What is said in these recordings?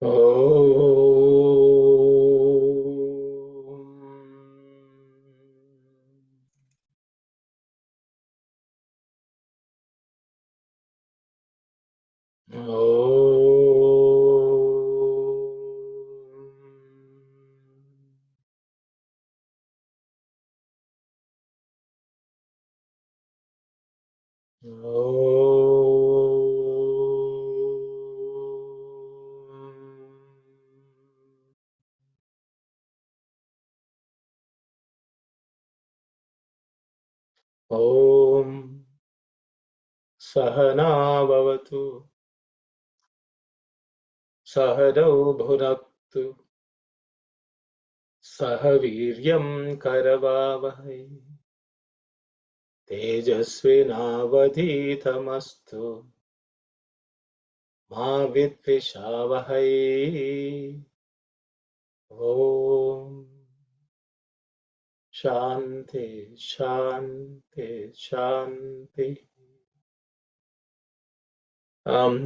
ॐ सहना भवतु सहनौ भुनक्तु सह वीर्यं करवावहै तेजस्विनावधीतमस्तु मा विद्विषावहै। ॐ शान्ति शान्ति शान्ति.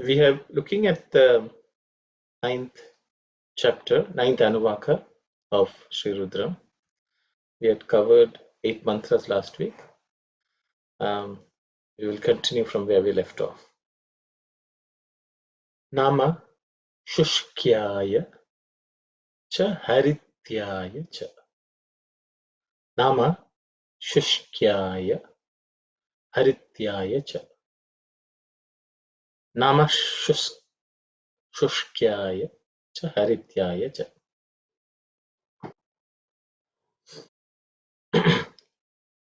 We have looking at the ninth chapter, ninth Anuvaka of Sri Rudram. We had covered 8 mantras last week. We will continue from where we left off. Nama Shushkyaya Cha Harityaya Cha. Nama Shushkyaya Harityaya Cha. Nama Shushkyaya Cha Harityaya Cha.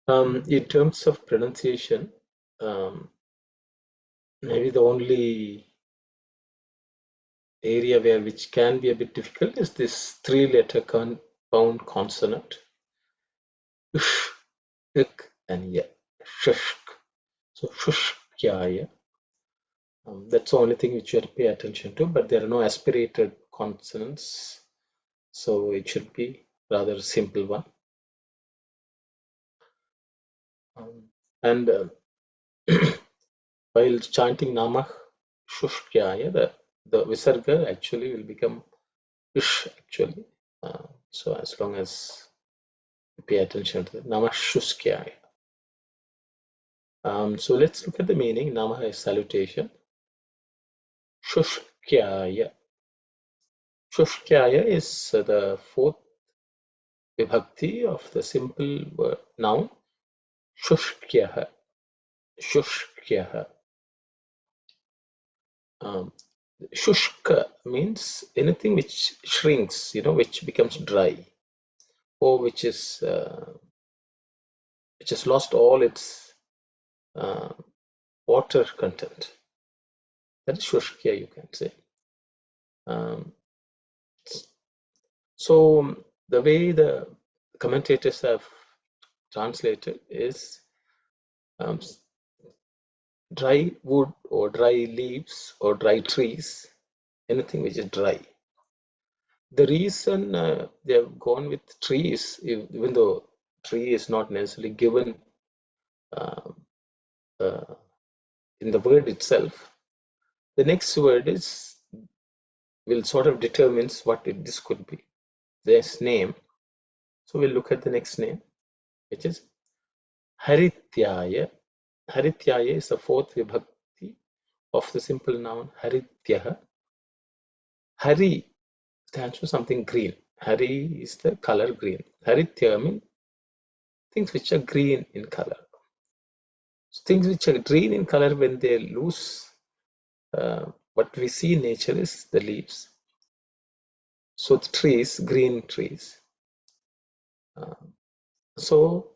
In terms of pronunciation, maybe the only area which can be a bit difficult is this 3-letter compound consonant. Ush, ik, and ya. Shushk. So Shushkyaya. That's the only thing which you have to pay attention to, but there are no aspirated consonants, so it should be rather simple one. And while chanting Namah Shushkyaya, the Visarga actually will become Ish actually. So as long as you pay attention to the Namah Shushkyaya. So let's look at the meaning. Namah is salutation. Shushkyaya. Shushkyaya is the 4th vibhakti of the simple word noun Shushkyaha. Shushkyaha. Shushka means anything which shrinks, which becomes dry, or which has lost all its water content. That is Shushkya, you can say. So the way the commentators have translated is dry wood or dry leaves or dry trees, anything which is dry. The reason they have gone with trees, even though tree is not necessarily given in the word itself, the next word will sort of determines what this could be. This name. So we'll look at the next name, which is Harityaya. Harityaya is the 4th vibhakti of the simple noun Harityaha. Hari stands for something green. Hari is the color green. Haritya means things which are green in color. So things which are green in color, when they lose what we see in nature is the leaves. So the trees, green trees. So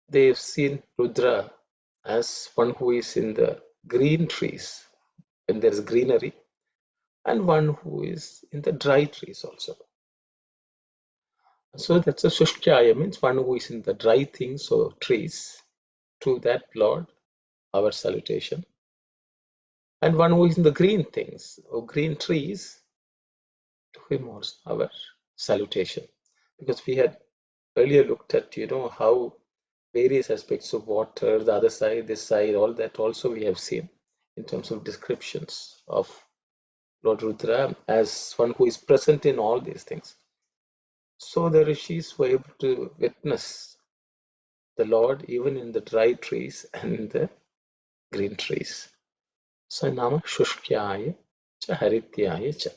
they've seen Rudra as one who is in the green trees when there is greenery, and one who is in the dry trees also. So that's a Shushkyaya, means one who is in the dry things or trees. To that Lord, our salutation. And one who is in the green things or green trees, to him also our salutation. Because we had earlier looked at, how various aspects of water, the other side, this side, all that also we have seen in terms of descriptions of Lord Rudra as one who is present in all these things. So the rishis were able to witness the Lord even in the dry trees and in the green trees. So nama shushkyaya cha harityaya cha.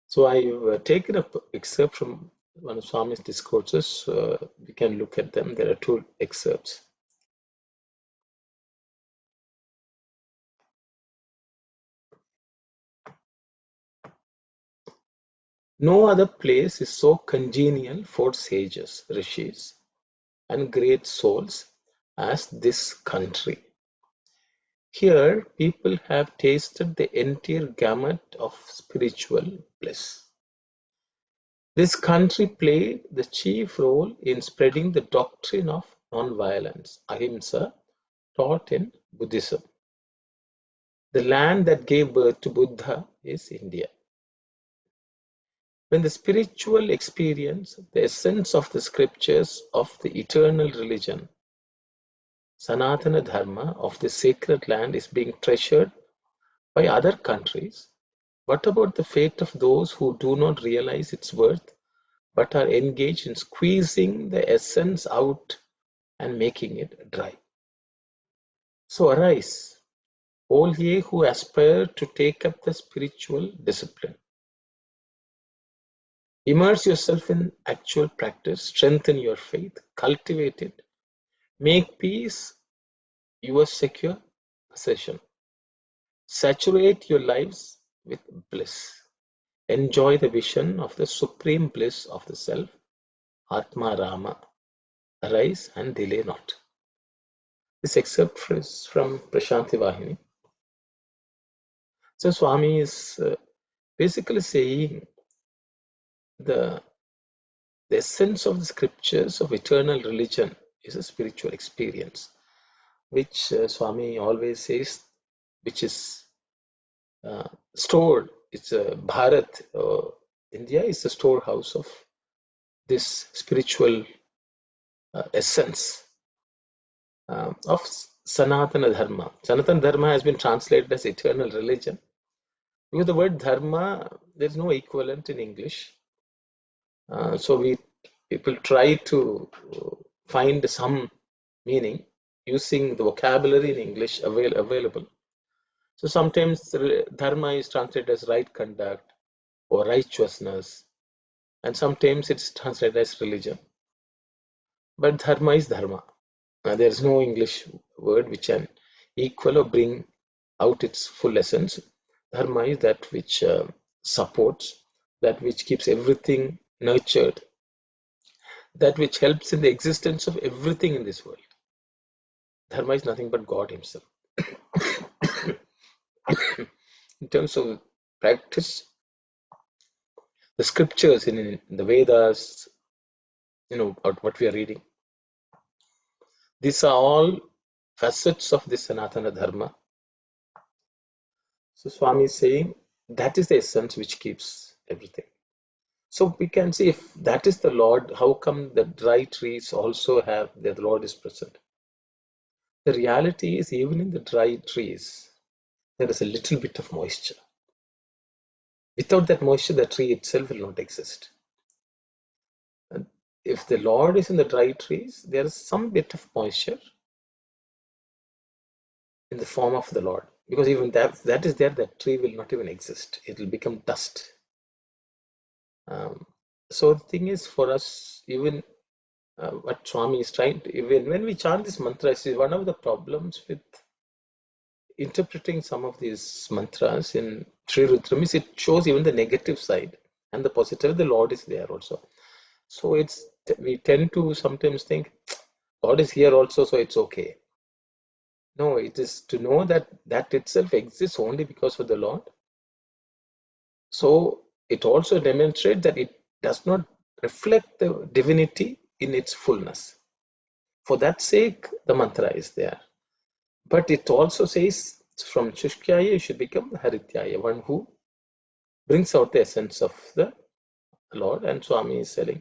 So I've taken an excerpt from one of Swami's discourses. We can look at them. There are two excerpts. No other place is so congenial for sages, rishis, and great souls as this country. Here, people have tasted the entire gamut of spiritual bliss. This country played the chief role in spreading the doctrine of non-violence, ahimsa, taught in Buddhism. The land that gave birth to Buddha is India. When the spiritual experience, the essence of the scriptures of the eternal religion, Sanatana Dharma of the sacred land is being treasured by other countries, what about the fate of those who do not realize its worth but are engaged in squeezing the essence out and making it dry? So arise, all ye who aspire to take up the spiritual discipline. Immerse yourself in actual practice, strengthen your faith, cultivate it, make peace your secure possession. Saturate your lives with bliss. Enjoy the vision of the supreme bliss of the self, Atma Rama. Arise and delay not. This excerpt is from Prashanti Vahini. So Swami is basically saying the essence of the scriptures of eternal religion is a spiritual experience, which Swami always says, which is stored. It's a Bharat. India is the storehouse of this spiritual essence of Sanatana Dharma. Sanatana Dharma has been translated as eternal religion. Because the word dharma, there is no equivalent in English. So people try to find some meaning using the vocabulary in English available. So sometimes dharma is translated as right conduct or righteousness, and sometimes it's translated as religion. But dharma is dharma. There is no English word which can equal or bring out its full essence. Dharma is that which supports, that which keeps everything nurtured, that which helps in the existence of everything in this world. Dharma is nothing but God Himself. In terms of practice, the scriptures in the Vedas, what we are reading, these are all facets of this Sanatana Dharma. So Swami is saying that is the essence which keeps everything. So we can see if that is the Lord, how come the dry trees also have the Lord is present? The reality is, even in the dry trees, there is a little bit of moisture. Without that moisture, the tree itself will not exist. And if the Lord is in the dry trees, there is some bit of moisture in the form of the Lord. Because even that is there, that tree will not even exist. It will become dust. So the thing is, for us, even what Swami is trying to, even when we chant this mantra, see, one of the problems with interpreting some of these mantras in Sri Rudram is it shows even the negative side and the positive. The Lord is there also. So we tend to sometimes think God is here also, so it's okay. No, it is to know that that itself exists only because of the Lord. So it also demonstrates that it does not reflect the divinity in its fullness. For that sake, the mantra is there. But it also says from Shushkyaya, you should become Harityaya, one who brings out the essence of the Lord. And Swami is telling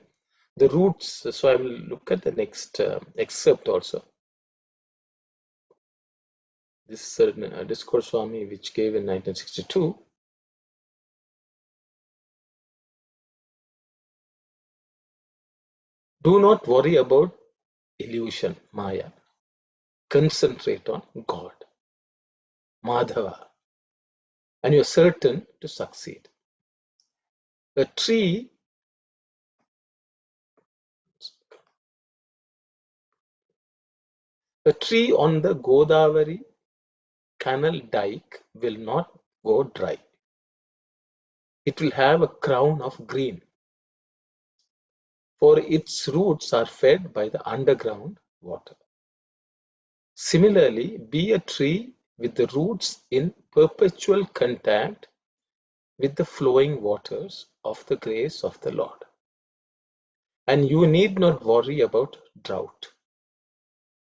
the roots. So I will look at the next excerpt also. this discourse Swami which gave in 1962. Do not worry about illusion, Maya. Concentrate on God, Madhava, and you're certain to succeed. A tree on the Godavari canal dike will not go dry. It will have a crown of green, for its roots are fed by the underground water. Similarly, be a tree with the roots in perpetual contact with the flowing waters of the grace of the Lord. And you need not worry about drought.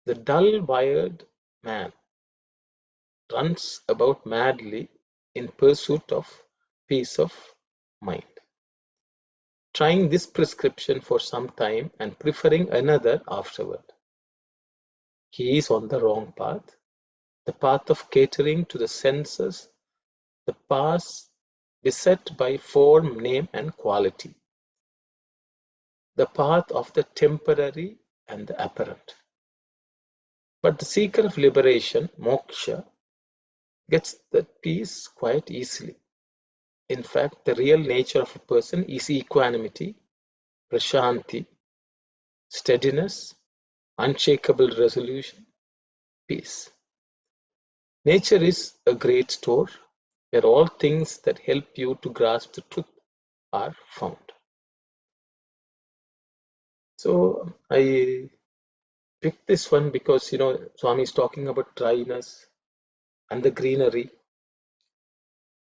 The dull-wired man runs about madly in pursuit of peace of mind, trying this prescription for some time and preferring another afterward. He is on the wrong path, the path of catering to the senses, the path beset by form, name, and quality, the path of the temporary and the apparent. But the seeker of liberation, moksha, gets that peace quite easily. In fact, the real nature of a person is equanimity, prashanti, steadiness, unshakable resolution, peace. Nature is a great store where all things that help you to grasp the truth are found. So I picked this one because, Swami is talking about dryness and the greenery.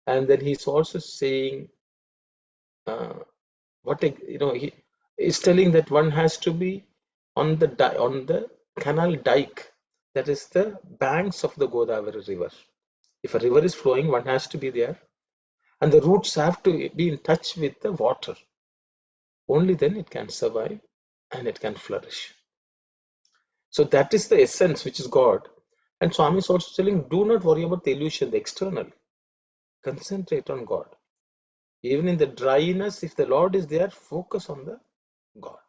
And then he's also saying, he is telling that one has to be on the canal dike, that is the banks of the Godavari river. If a river is flowing, one has to be there, and the roots have to be in touch with the water. Only then it can survive and it can flourish. So that is the essence, which is God. And Swami is also telling, do not worry about the illusion, the external. Concentrate on God. Even in the dryness, if the Lord is there, focus on the God.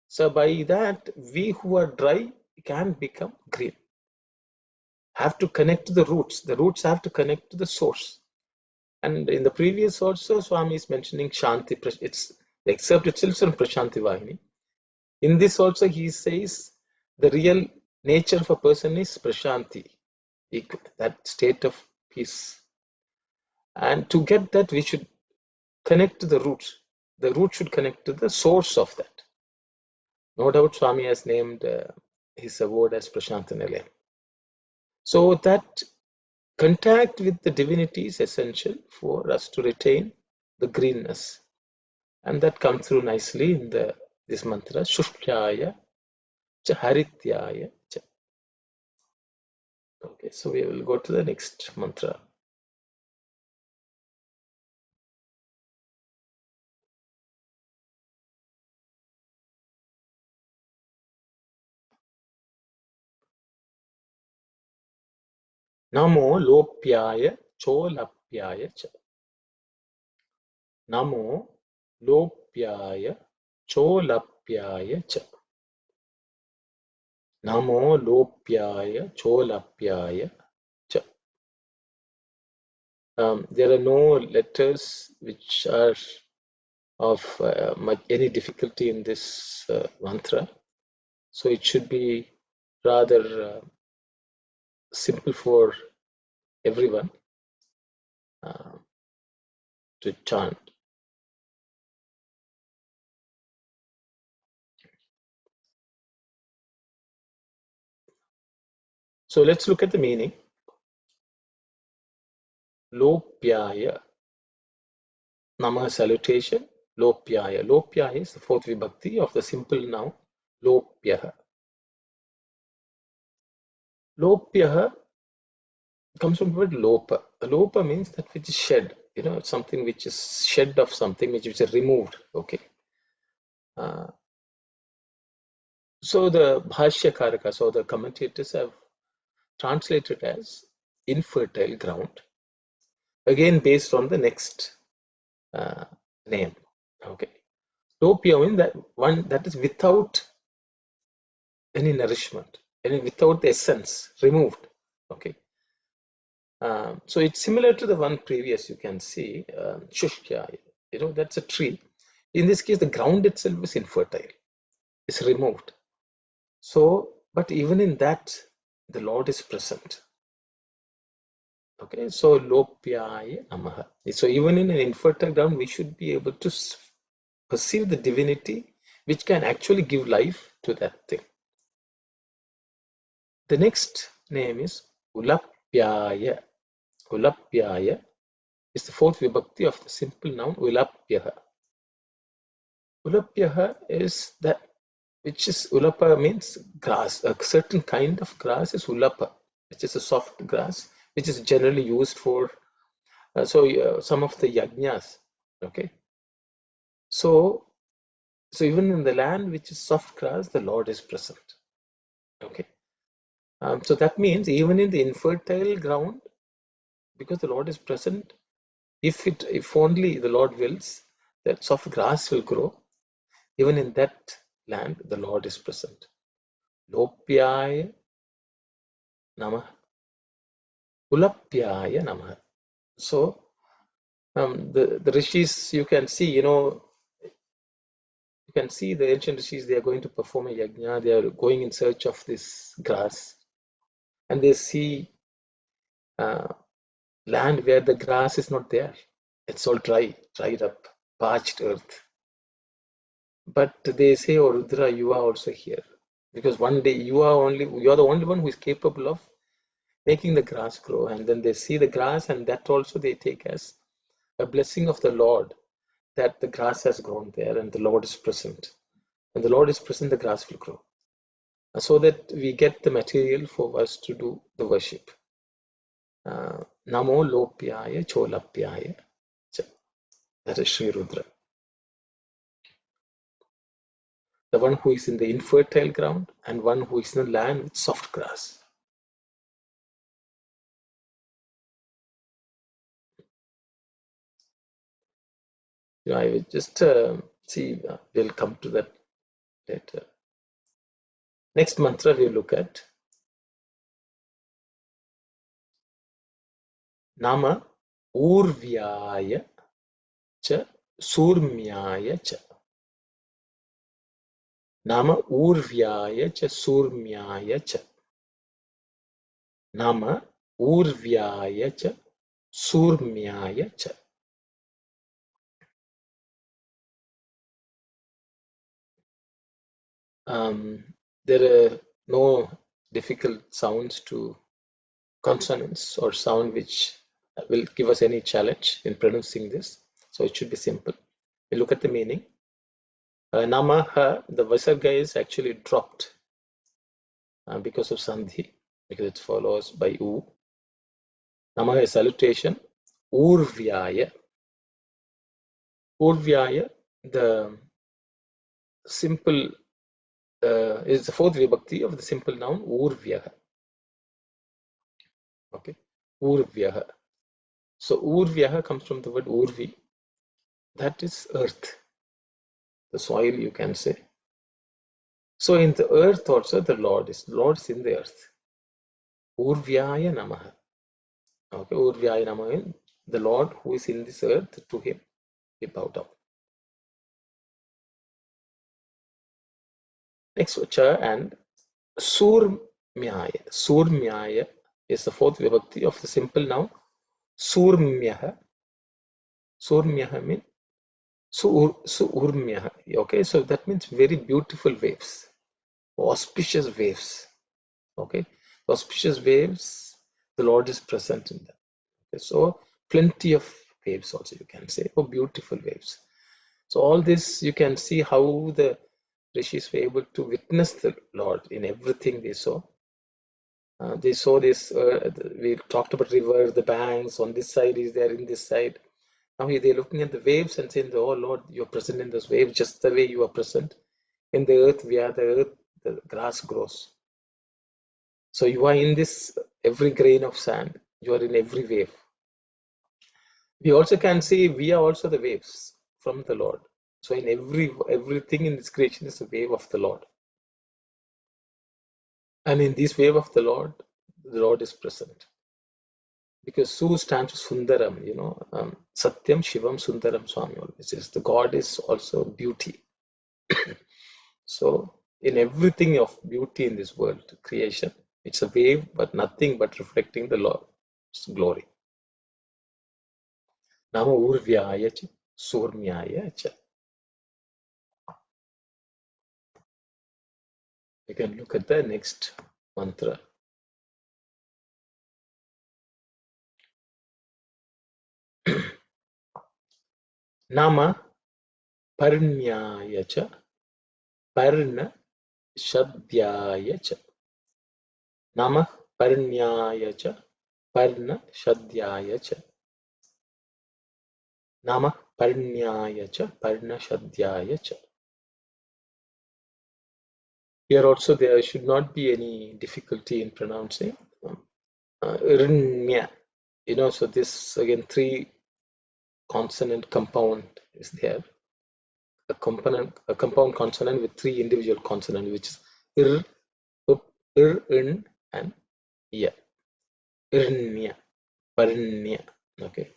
So by that, we who are dry can become green. Have to connect to the roots. The roots have to connect to the source. And in the previous also, Swami is mentioning Shanti. It's the excerpt itself from Prashanti Vahini. In this also, he says the real nature of a person is Prashanti, that state of peace. And to get that, we should connect to the roots. The root should connect to the source of that. No doubt Swami has named his award as Prashant Nilayam. So that contact with the divinity is essential for us to retain the greenness. And that comes through nicely in this mantra, Shushtyaya cha Harityaya cha. Okay, so we will go to the next mantra. Namo Lopyaya Cholapyaya cha. Namo Lopyaya Cholapyaya cha. Namo Lopyaya Cholapyaya cha. There are no letters which are of any difficulty in this mantra, so it should be rather simple for everyone to chant. So let's look at the meaning. Lopyaya, Nama salutation, Lopyaya. Lopyaya is the fourth vibhakti of the simple noun Lopyaha. Lopyaha comes from the word Lopa. Lopa means that which is shed, something which is shed of something which is removed. Okay. So the Bhashyakaraka, so the commentators have translated as infertile ground, again based on the next name. Okay, Lopia means that one that is without any nourishment, any without the essence, removed. Okay, so it's similar to the one previous. You can see Shushya, that's a tree. In this case, the ground itself is infertile, is removed. So, but even in that, the Lord is present. Okay, so Lopyaya Namaha. So even in an infertile ground, we should be able to perceive the divinity which can actually give life to that thing. The next name is Ulapyaya. Ulapyaya is the fourth vibhakti of the simple noun Ulapyaha. Ulapyaha is that which is Ulapa means grass. A certain kind of grass is Ulapa, which is a soft grass, which is generally used for some of the yajnas. Okay, so even in the land which is soft grass, the Lord is present. Okay, so that means even in the infertile ground, because the Lord is present, if only the Lord wills, that soft grass will grow. Even in that land, the Lord is present. Lopyaya Namah. Ulapyaya Namah. So the rishis, you can see, the ancient rishis, they are going to perform a yajna, they are going in search of this grass, and they see land where the grass is not there. It's all dried up, parched earth. But they say, oh Rudra, you are also here. Because one day you are the only one who is capable of making the grass grow. And then they see the grass, and that also they take as a blessing of the Lord, that the grass has grown there and the Lord is present. When the Lord is present, the grass will grow. So that we get the material for us to do the worship. Namo Lopyaya Cholapyaya. That is Sri Rudra. The one who is in the infertile ground and one who is in the land with soft grass. I will just see, we'll come to that later. Next mantra we look at Nama Urvyaya Cha Surmyaya Cha. Nama Urvyaya Cha Surmyaya Cha. Nama Urvyaya Cha Surmyaya Cha. There are no difficult sounds to consonants or sound which will give us any challenge in pronouncing this. So it should be simple. We look at the meaning. Namaha, the Visarga is actually dropped because of Sandhi, because it follows by U. Namaha is salutation. Urvyaya. Urvyaya, the simple, is the fourth vibhakti of the simple noun Urvyaha. Okay, Urvyaha. So Urvyaha comes from the word Urvi, that is earth, the soil, you can say. So in the earth also the Lord is in the earth. Urvyaya Namaha. Okay, Urvyaya Namaha, the Lord who is in this earth, to him we bow down. Next, Cha and Surmyaya. Surmyaya is the fourth vibhakti of the simple noun Surmyaha. Surmyaha means Surmyaha. Okay, so that means very beautiful waves, auspicious waves. Okay, auspicious waves, the Lord is present in them. Okay, so plenty of waves also, you can say, beautiful waves. So all this, you can see how the rishis were able to witness the Lord in everything they saw. They saw this, we talked about river, the banks, on this side is there, in this side. Now they're looking at the waves and saying, oh Lord, you're present in those waves just the way you are present in the earth, where the grass grows. So you are in this every grain of sand. You are in every wave. We also can say we are also the waves from the Lord. So in everything in this creation is a wave of the Lord. And in this wave of the Lord is present. Because Su stands for Sundaram, Satyam, Shivam, Sundaram, Swami always says. The God is also beauty. So in everything of beauty in this world, creation, it's a wave, but nothing but reflecting the Lord's glory. Nama Urvyaya cha, Surmyaya cha. You can look at the next mantra. Nama Parnyaya cha, Parna Shadhyaya cha. Nama Parnyaya cha, Parna Shadhyaya cha. Nama Parnyaya cha, Parna Shadhyaya cha. Here also there should not be any difficulty in pronouncing. Rinya, so this again 3 consonant compound is there. A compound consonant with 3 individual consonants, which is ir, up, in, and ya. Irnya, Parnya. Okay,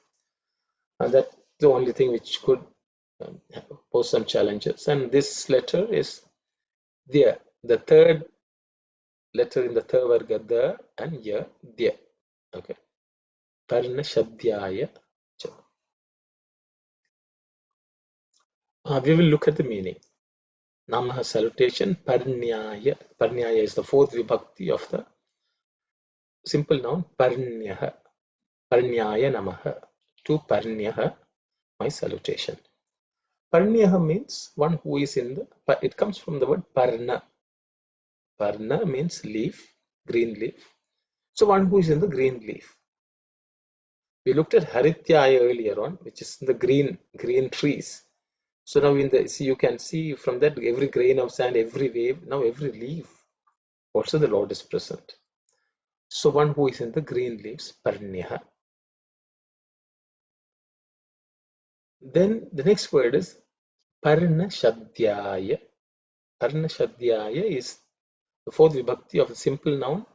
and that's the only thing which could pose some challenges. And this letter is there. The third letter in the third varga, the and ya, the. Okay, Parna Shadhyaya. We will look at the meaning. Namaha salutation, Parnyaya. Parnyaya is the 4th vibhakti of the simple noun Parnyaha. Parnyaya Namaha. To Parnyaha, my salutation. Parnyaha means one who is in the, it comes from the word Parna. Parna means leaf, green leaf. So one who is in the green leaf. We looked at Harityaya earlier on, which is in the green trees. So now you can see from that every grain of sand, every wave, now every leaf, also the Lord is present. So one who is in the green leaves, Parnyaha. Then the next word is Parna Shadhyaya. Parna Shadhyaya is the 4th vibhakti of the simple noun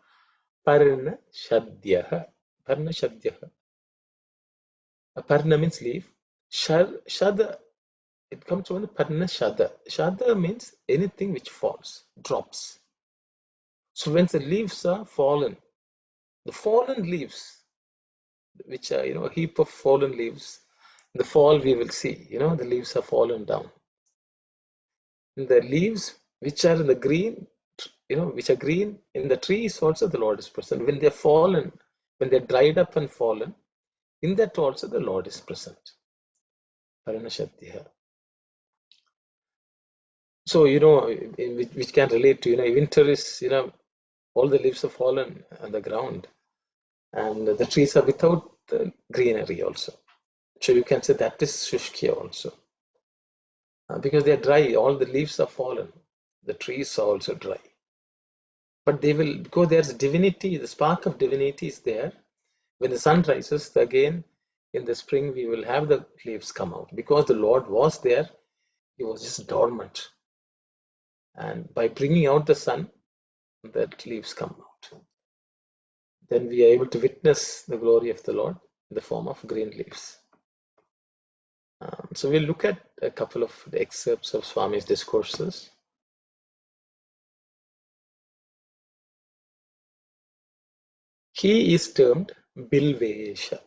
Parna Shadhyaha. Parna Shadhyaha. Parna means leaf. Shada, it comes from the Parna Shada. Shada means anything which falls, drops. So when the leaves are fallen, the fallen leaves, which are, a heap of fallen leaves, in the fall we will see, the leaves are fallen down. And the leaves which are in the green, which are green in the trees also the Lord is present. When they're fallen, when they're dried up and fallen, in that also the Lord is present. Paranashadhya. So, which can relate to, winter is, all the leaves are fallen on the ground and the trees are without the greenery also. So you can say that is Shushkya also. Because they are dry, all the leaves are fallen. The trees are also dry. But they will, because there's divinity, the spark of divinity is there. When the sun rises, again in the spring, we will have the leaves come out. Because the Lord was there, he was just dormant. And by bringing out the sun, the leaves come out. Then we are able to witness the glory of the Lord in the form of green leaves. So we'll look at a couple of the excerpts of Swami's discourses. He is termed Bilvesha,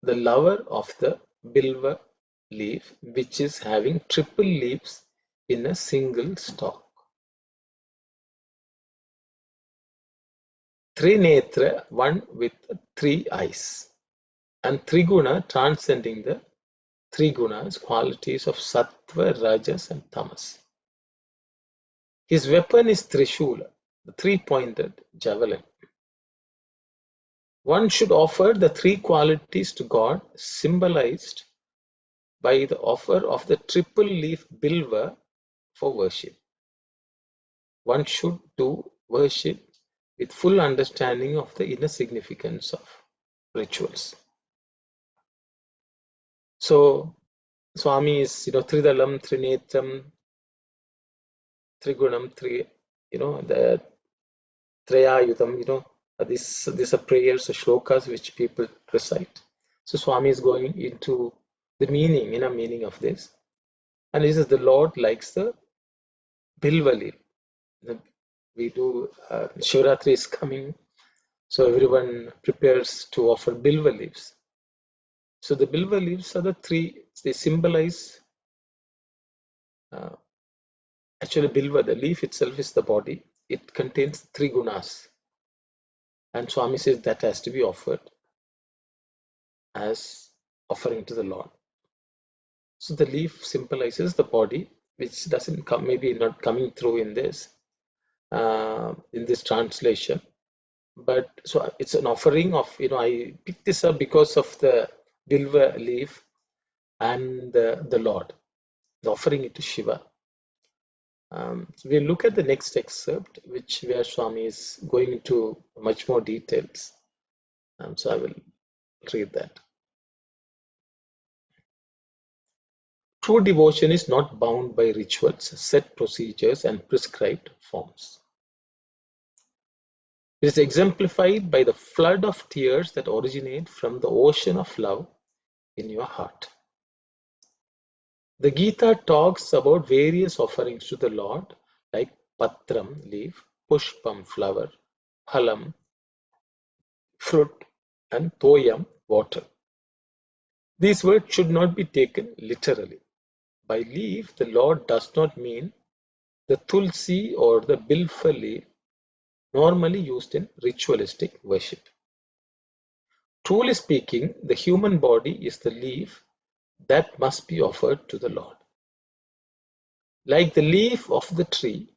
the lover of the Bilva leaf, which is having triple leaves in a single stalk. Trinetra, one with 3 eyes, and Triguna transcending the 3 gunas, qualities of Sattva, Rajas, and Tamas. His weapon is Trishula, the 3-pointed javelin. One should offer the 3 qualities to God, symbolized by the offer of the triple leaf bilva for worship. One should do worship with full understanding of the inner significance of rituals. So Swami is, Tridalam, Trinetram, Trigunam, the Trayayutam, these are prayers or shlokas which people recite. So Swami is going into the inner meaning of this. And he says the Lord likes the Bilva leaf. We do, Shivratri is coming, so everyone prepares to offer Bilva leaves. So the Bilva leaves are the three, they symbolize, actually Bilva, the leaf itself is the body. It contains three gunas. And Swami says that has to be offered as offering to the Lord. So the leaf symbolizes the body, which doesn't come, maybe not coming through in this translation. But so it's an offering of, I picked this up because of the Bilva leaf and the Lord, the offering it to Shiva. So we'll look at the next excerpt, where Swami is going into much more details. So I will read that. True devotion is not bound by rituals, set procedures, and prescribed forms. It is exemplified by the flood of tears that originate from the ocean of love in your heart. The Gita talks about various offerings to the Lord, like patram, leaf, pushpam, flower, phalam, fruit, and toyam, water. These words should not be taken literally. By leaf, the Lord does not mean the tulsi or the bilfa leaf normally used in ritualistic worship. Truly speaking, the human body is the leaf that must be offered to the Lord. Like the leaf of the tree,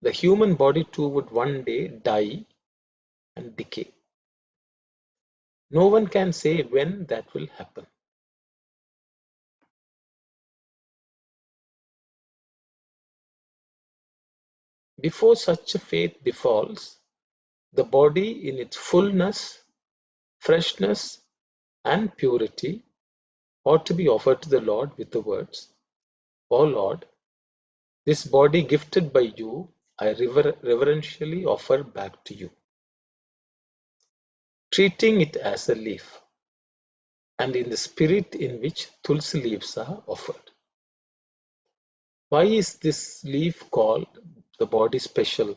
the human body too would one day die and decay. No one can say when that will happen. Before such a fate befalls, the body in its fullness, freshness, and purity ought to be offered to the Lord with the words, "O Lord, this body gifted by you, I reverentially offer back to you," treating it as a leaf, and in the spirit in which tulsi leaves are offered. Why is this leaf called the body special?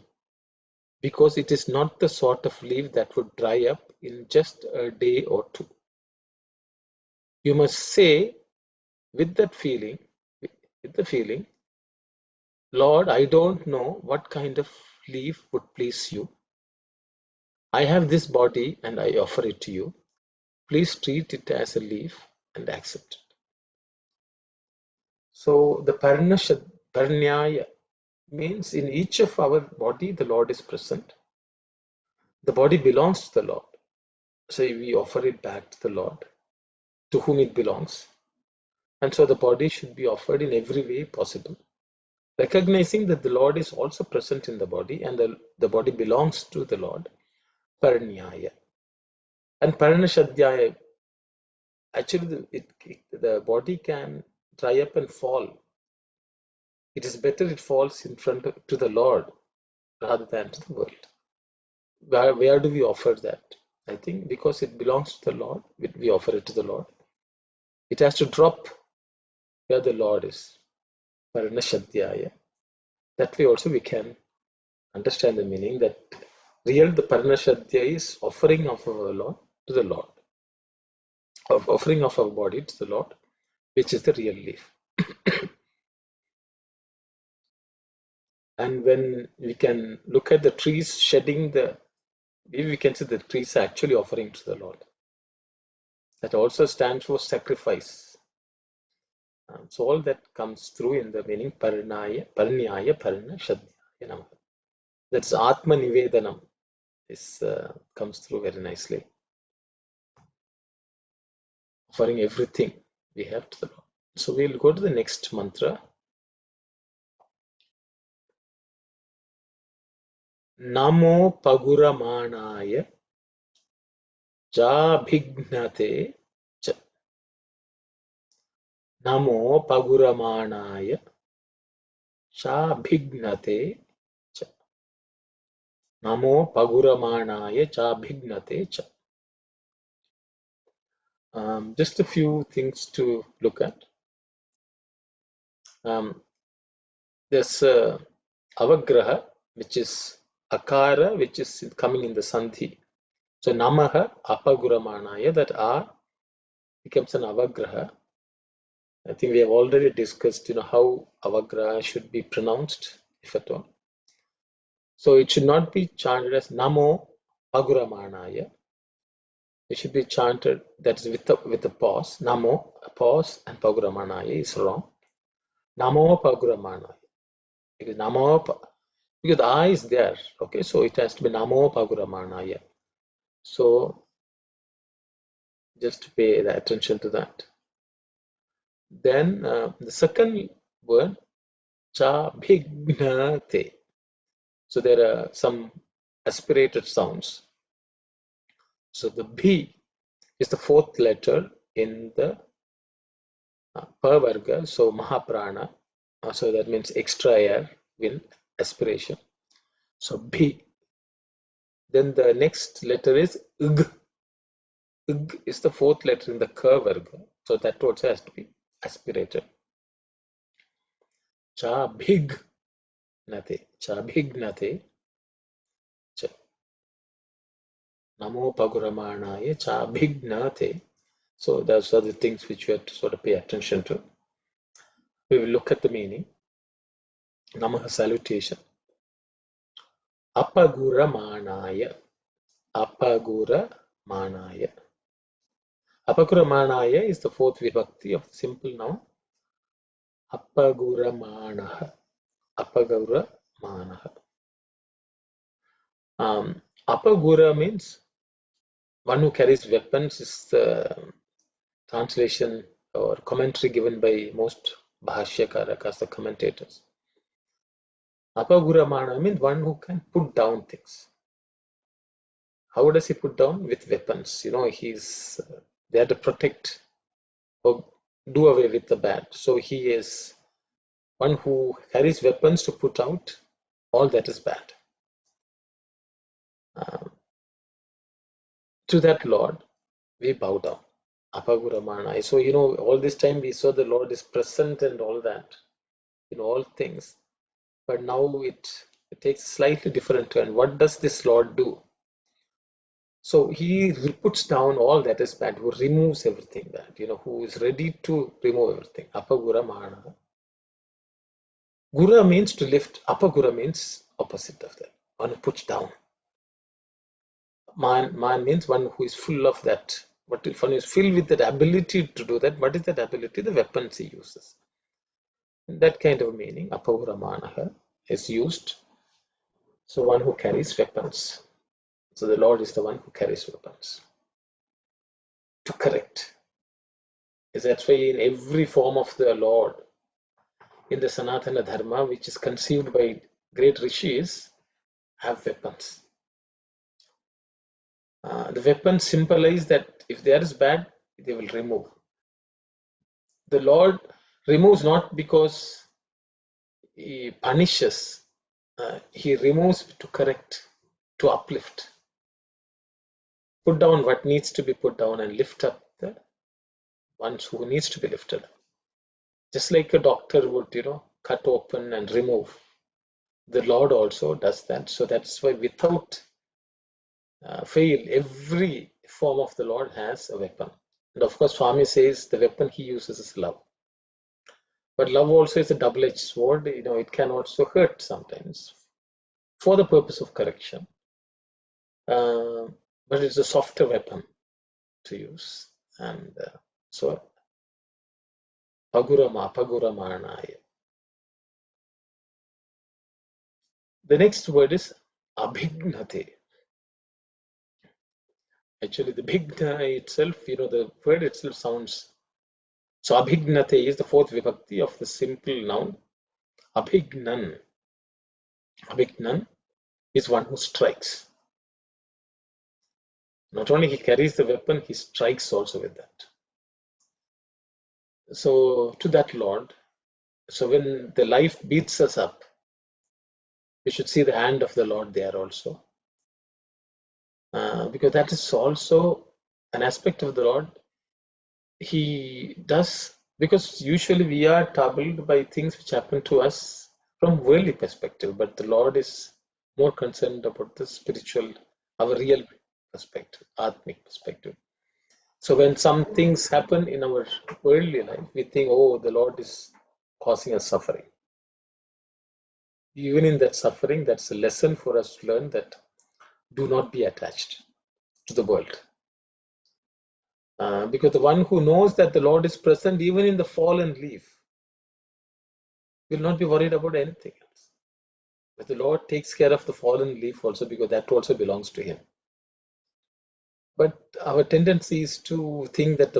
Because it is not the sort of leaf that would dry up in just a day or two. You must say with the feeling, "Lord, I don't know what kind of leaf would please you. I have this body and I offer it to you. Please treat it as a leaf and accept it." So the Parnyaya means in each of our body the Lord is present. The body belongs to the Lord. So we offer it back to the Lord, to whom it belongs. And so the body should be offered in every way possible, recognizing that the Lord is also present in the body and the body belongs to the Lord. Paranyaya. And Paranashadhyaya, actually the body can dry up and fall. It is better it falls in front to the Lord rather than to the world. Where do we offer that? I think because it belongs to the Lord, we offer it to the Lord. It has to drop where the Lord is. Paranashadhyaya. That way also we can understand the meaning that the Paranashadhyaya is offering of our Lord to the Lord, of offering of our body to the Lord, which is the real leaf. And when we can look at the trees shedding we can see the trees are actually offering to the Lord. That also stands for sacrifice. So all that comes through in the meaning Paranyaya, Paranashadhyaya. That's Atma Nivedanam. This comes through very nicely. Offering everything we have to the Lord. So we'll go to the next mantra. Namo Paguramanaya Jabhignate Cha. Namo Paguramanaya Jabhignate Cha. Namo Paguramanaya Jabhignate Cha. Just a few things to look at. There's avagraha, which is akara, which is coming in the sandhi. So namaha apaguramanaya, that a becomes an avagraha. I think we have already discussed, how avagraha should be pronounced, if at all. So it should not be chanted as namo paguramanaya. It should be chanted, that is with a pause. Namo, a pause, and paguramanaya is wrong. Namo paguramanaya. Because because the I is there, okay, so it has to be Namo Paguramanaya. So just pay the attention to that. Then the second word, Cha Bhignate. So there are some aspirated sounds. So the B is the fourth letter in the Pavarga, so Mahaprana. So that means extra air, wind, aspiration. So B. Then the next letter is G. G is the fourth letter in the ka varga, so that also has to be aspirated. Cha bhignate, cha bhignate, cha. Namo paguramanaya cha bhignate. So those are the things which we have to sort of pay attention to. We will look at the meaning. Namaha salutation. Apaguramanaya. Apaguramanaya. Apaguramanaya is the fourth vibhakti of the simple noun. Apaguramanaha. Apaguramanaha. Apagura means one who carries weapons, is the translation or commentary given by most Bhashyakaras, the commentators. Apaguramana means one who can put down things. How does he put down? With weapons. He's there to protect or do away with the bad. So he is one who carries weapons to put out all that is bad. To that Lord, we bow down. Apaguramana. So, all this time we saw the Lord is present and all that in all things. But now it takes a slightly different turn. What does this Lord do? So he puts down all that is bad, who removes everything bad, who is ready to remove everything. Apaguramana. Gura means to lift. Apagura means opposite of that. One who puts down. Man means one who is full of that. But if one is filled with that ability to do that, what is that ability? The weapons he uses. That kind of meaning, Apaguramanaha, is used. So one who carries weapons. So the Lord is the one who carries weapons to correct. That's why in every form of the Lord, in the Sanatana Dharma, which is conceived by great rishis, have weapons. The weapons symbolize that if there is bad, they will remove. The Lord removes not because he punishes, he removes to correct, to uplift. Put down what needs to be put down and lift up the ones who needs to be lifted. Just like a doctor would, cut open and remove. The Lord also does that. So that's why without fail, every form of the Lord has a weapon. And of course, Swami says the weapon he uses is love. But love also is a double-edged sword. It can also hurt sometimes for the purpose of correction. But it's a softer weapon to use. And so, Paguramanaya. The next word is Abhignate. Actually, the Bhigna itself, the word itself sounds. So, Abhignate is the fourth vibhakti of the simple noun. Abhignan. Abhignan. is one who strikes. Not only he carries the weapon, he strikes also with that. So to that Lord, so when the life beats us up, we should see the hand of the Lord there also. Because that is also an aspect of the Lord. He does, because usually we are troubled by things which happen to us from worldly perspective, but the Lord is more concerned about the spiritual, our real perspective, atmic perspective. So when some things happen in our worldly life, we think, oh, the Lord is causing us suffering. Even in that suffering, that's a lesson for us to learn, that do not be attached to the world. Because the one who knows that the Lord is present even in the fallen leaf will not be worried about anything else. But the Lord takes care of the fallen leaf also, because that also belongs to Him. But our tendency is to think that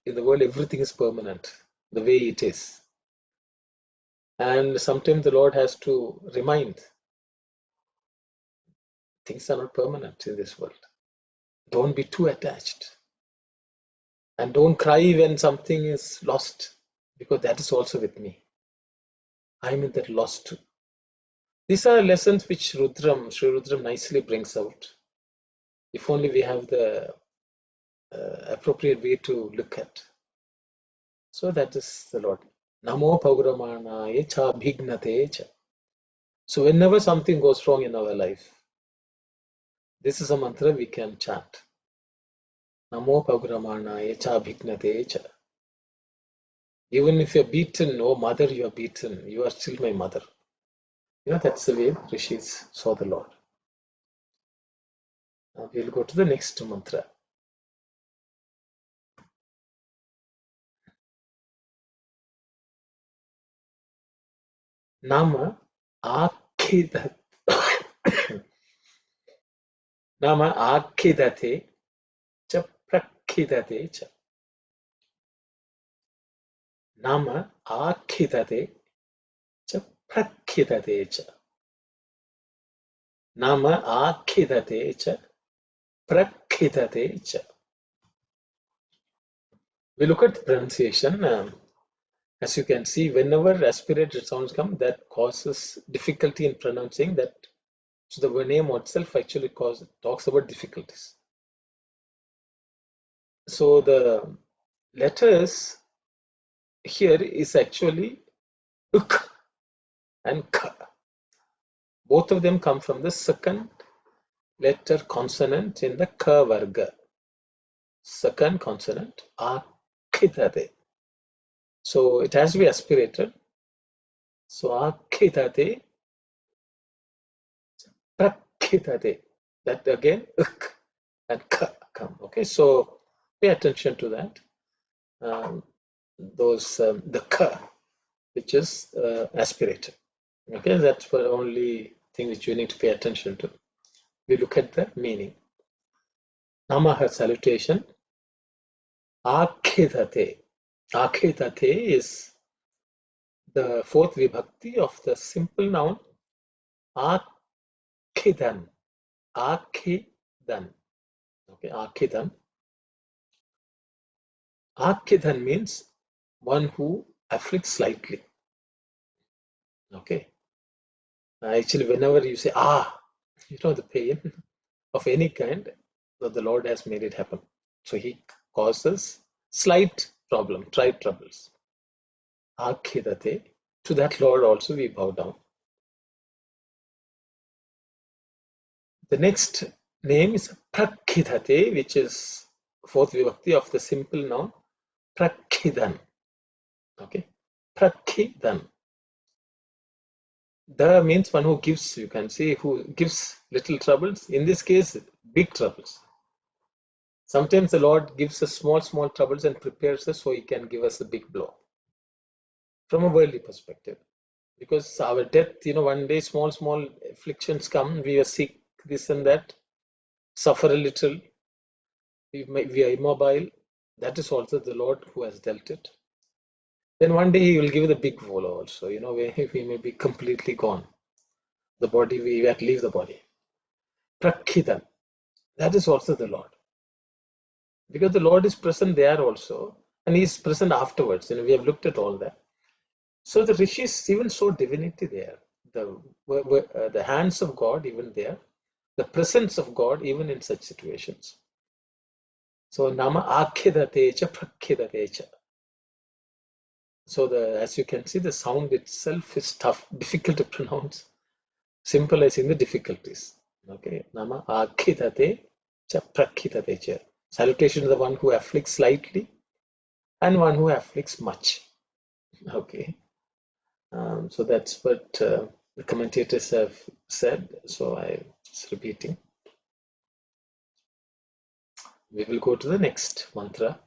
in the world, everything is permanent, the way it is. And sometimes the Lord has to remind, things are not permanent in this world. Don't be too attached. And don't cry when something is lost, because that is also with me. I'm in that loss too. These are lessons which Sri Rudram nicely brings out. If only we have the appropriate way to look at. So that is the Lord. Namo Pauramanaye cha bhignate cha. So whenever something goes wrong in our life, this is a mantra we can chant. Namo Pauramanaye cha bhignate cha. Even if you're beaten, oh mother, you are beaten, you are still my mother. That's the way Rishis saw the Lord. Now we'll go to the next mantra. Nama Akhidate. Nama Akhidate cha Prakhidate cha. Nama Akhidate cha Prakhidate cha. Nama Akhidate cha Prakhidate cha. We look at the pronunciation. As you can see, whenever aspirated sounds come, that causes difficulty in pronouncing that. So the name itself actually talks about difficulties. So the letters here is actually uk and k. Both of them come from the second letter consonant in the k varga. Second consonant, akhidate. So it has to be aspirated. So akhidate, prakhidate. That again, uk and k come. Okay, so pay attention to that. The k, which is aspirated. Okay, that's the only thing which you need to pay attention to. We look at the meaning. Namaha, salutation. Akhidate. Akhidate is the fourth vibhakti of the simple noun akhidan. Akhidan. Okay, akhidan. Akhidan means one who afflicts slightly. Okay. Actually, whenever you say the pain of any kind, the Lord has made it happen. So He causes slight problem, tried troubles. Akhidate. To that Lord also we bow down. The next name is Prakhidate, which is fourth vibhakti of the simple noun Prakhidan. Okay, Prakhidan. The means one who gives, you can say, who gives little troubles. In this case, big troubles. Sometimes the Lord gives us small troubles and prepares us so He can give us a big blow. From a worldly perspective. Because our death, one day small afflictions come, we are sick, this and that, suffer a little, we are immobile. That is also the Lord who has dealt it. Then one day He will give the big blow also, where we may be completely gone. The body, we have to leave the body. Prakhitan. That is also the Lord. Because the Lord is present there also, and He is present afterwards. We have looked at all that. So the rishis even saw divinity there. The hands of God even there. The presence of God even in such situations. So nama akhidatecha prakhidatecha. So as you can see, the sound itself is tough, difficult to pronounce, symbolizing the difficulties. Okay, nama akhidate cha prakhidate cha. Salutation to the one who afflicts slightly and one who afflicts much. Okay, so that's what the commentators have said. So I'm just repeating. We will go to the next mantra.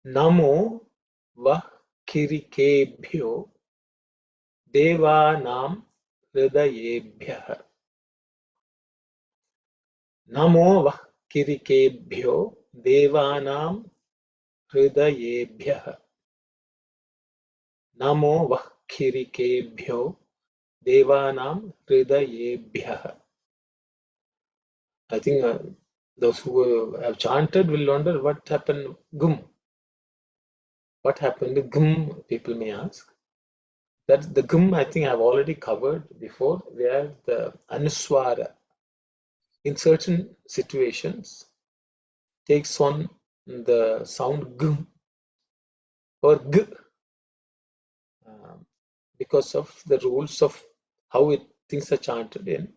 Namo vah kirikebhyo devanam hridayebhyah. Namo vah kirikebhyo devanam hridayebhyah. Namo vah kirikebhyo devanam hridayebhyah. I think those who have chanted will wonder what happened. Gum. What happened to gum? People may ask. That the gum I think I've already covered before, where the anuswara in certain situations takes on the sound gum or g because of the rules of how things are chanted in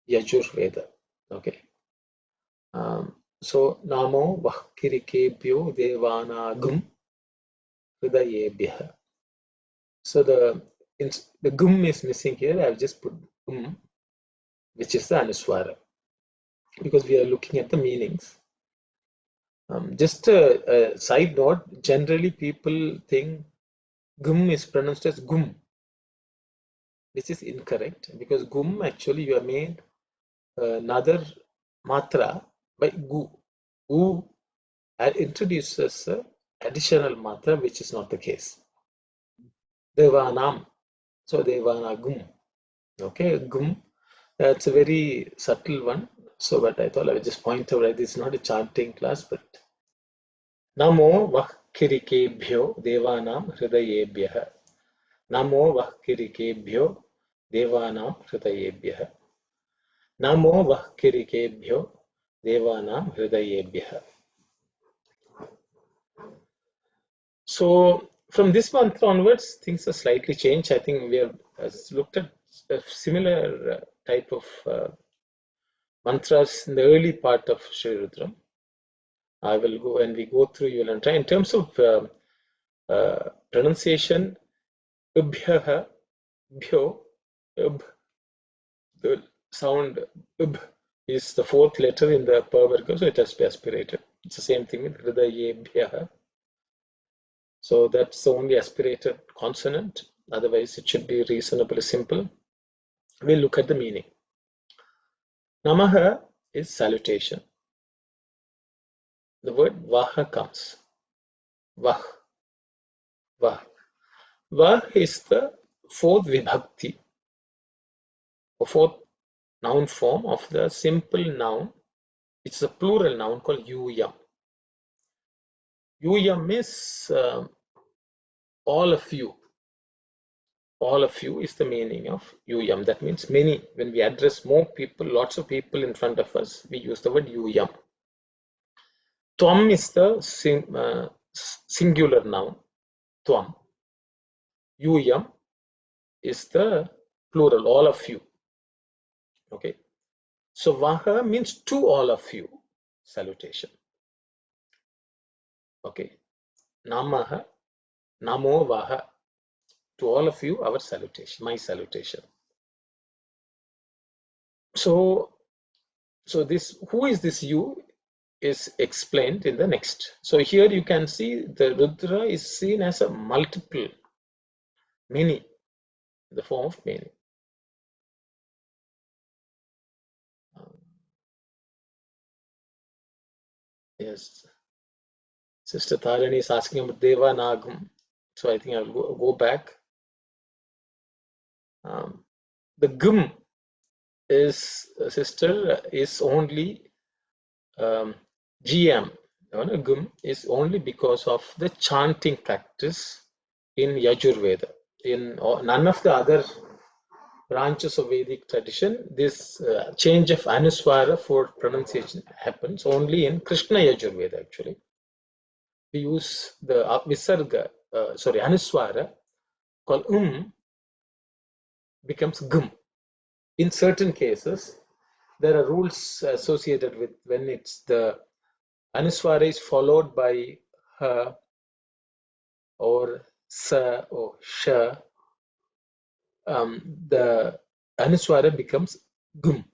Yajurveda. Okay. So Namo Vahkirikebhyo Devanagum Hridayebhyah. So the gum is missing here. I've just put which is the Anuswara, because we are looking at the meanings. Just a side note, generally people think gum is pronounced as gum, which is incorrect, because gum actually you have made another matra by gu. Gu introduces additional matra, which is not the case. Devanam, so Devanagum. Okay, gum. That's a very subtle one. So, but I thought I would just point out that this is not a chanting class, but Namo Vahkirikebhyo Devanam Hridayebhyah. Namo Vahkirikebhyo Devanam Hridayebhyah. Namo Vahkirikebhyo Devanam Hridayebhyah. So from this month onwards, things are slightly changed. I think we have looked at a similar type of mantras in the early part of Sri Rudram. I will go, and we go through, you will try. In terms of pronunciation, ubhyaha, bhyo, ub, the sound ub is the fourth letter in the per varga, so it has to be aspirated. It's the same thing with hridayebhyaha. So that's the only aspirated consonant. Otherwise, it should be reasonably simple. We'll look at the meaning. Namaha is salutation. The word vaha comes. Vah. Vah. Vah is the fourth vibhakti, or fourth noun form of the simple noun. It's a plural noun called yuyam. Yuyam is all of you. All of you is the meaning of yuyam. That means many. When we address more people, lots of people in front of us, we use the word yuyam. Tvam is the singular noun. Tvam. Yuyam is the plural, all of you. Okay. So vaha means to all of you. Salutation. Okay. Namaha, namo vaha. To all of you, our salutation, my salutation. So this, who is this you, is explained in the next. So here you can see the Rudra is seen as a multiple, many, the form of many. Yes, Sister Tharani is asking about Devanagam. So I think I'll go back. The gum is sister is only GM. Gum is only because of the chanting practice in Yajurveda. In none of the other branches of Vedic tradition, this change of Anuswara for pronunciation happens only in Krishna Yajurveda actually. We use the Visarga, Anuswara called becomes gum. In certain cases, there are rules associated with when it's the Anuswara is followed by ha or sa or sha, the Anuswara becomes gum.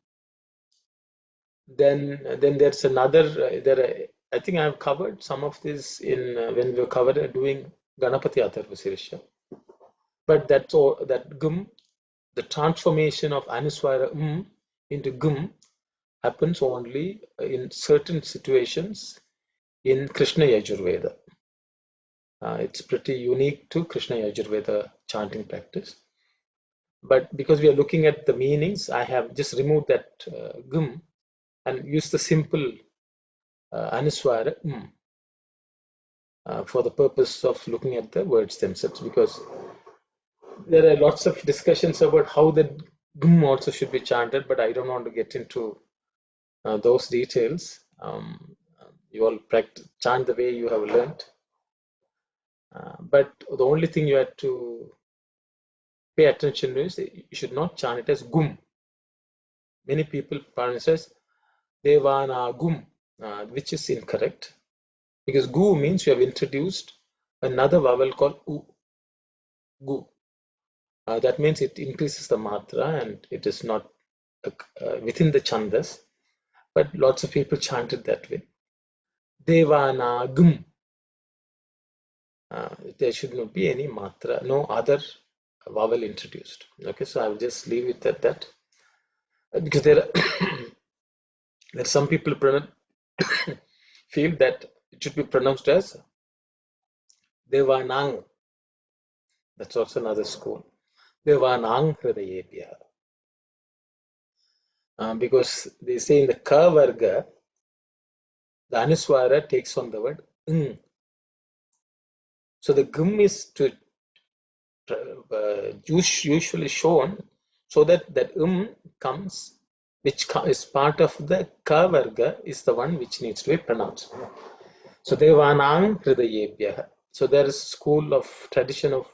Then there's another I think I've covered some of this in when we were covered doing Ganapati Atharva Sirisha. But that's all that gum, the transformation of Anuswara into gum happens only in certain situations in Krishna Yajurveda. It's pretty unique to Krishna Yajurveda chanting practice. But because we are looking at the meanings, I have just removed that gum and used the simple Anuswara for the purpose of looking at the words themselves, because there are lots of discussions about how the gum also should be chanted, but I don't want to get into those details. You all chant the way you have learned, but the only thing you have to pay attention to is you should not chant it as gum. Many people pronounce it as devana gum, which is incorrect, because gu means you have introduced another vowel called u, gu. That means it increases the matra and it is not within the chandas, but lots of people chant it that way. Devana gum. There should not be any matra, no other vowel introduced. Okay, so I will just leave it at that, because there are some people feel that it should be pronounced as Devanang. That's also another school. Devanang Hridayebhya. Because they say in the Ka Varga, the Anuswara takes on the word ng. So the gum is usually shown so that comes, which is part of the Ka Varga, is the one which needs to be pronounced. So Devanang Hridayebhya. So there is a school of tradition of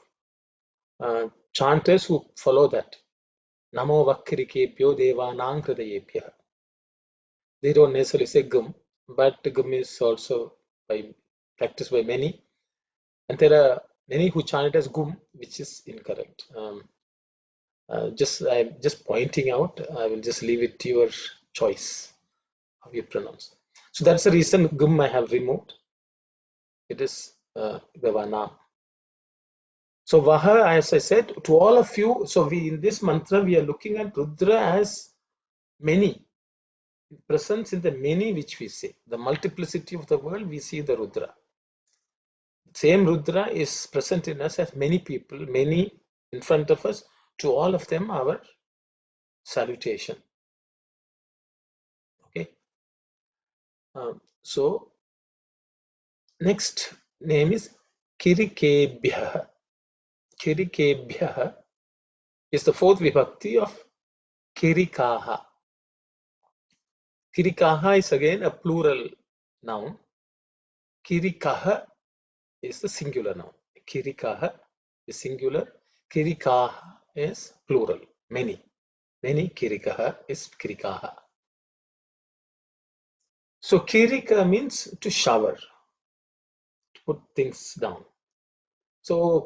chanters who follow that. Namo Vakrikebhyo Devanang Hridayebhya. They don't necessarily say gum, but gum is also practiced by many. And there are many who chant it as gum, which is incorrect. I'm just pointing out. I will just leave it to your choice how you pronounce. So that's the reason gum I have removed. It is Devana. So Vaha, as I said to all of you, so we in this mantra we are looking at Rudra as many. Presence in the many which we say. The multiplicity of the world, we see the Rudra. Same Rudra is present in us as many people, many in front of us. To all of them, our salutation. Okay. So next name is Kirikebhya. Kirikebhya is the fourth vibhakti of Kirikaha. Kirikaha is again a plural noun. Kirikaha is the singular noun. Kirikaha is singular. Kirikaha is plural. Many. Many. Kirikaha is Kirikaha. So Kirika means to shower, to put things down. So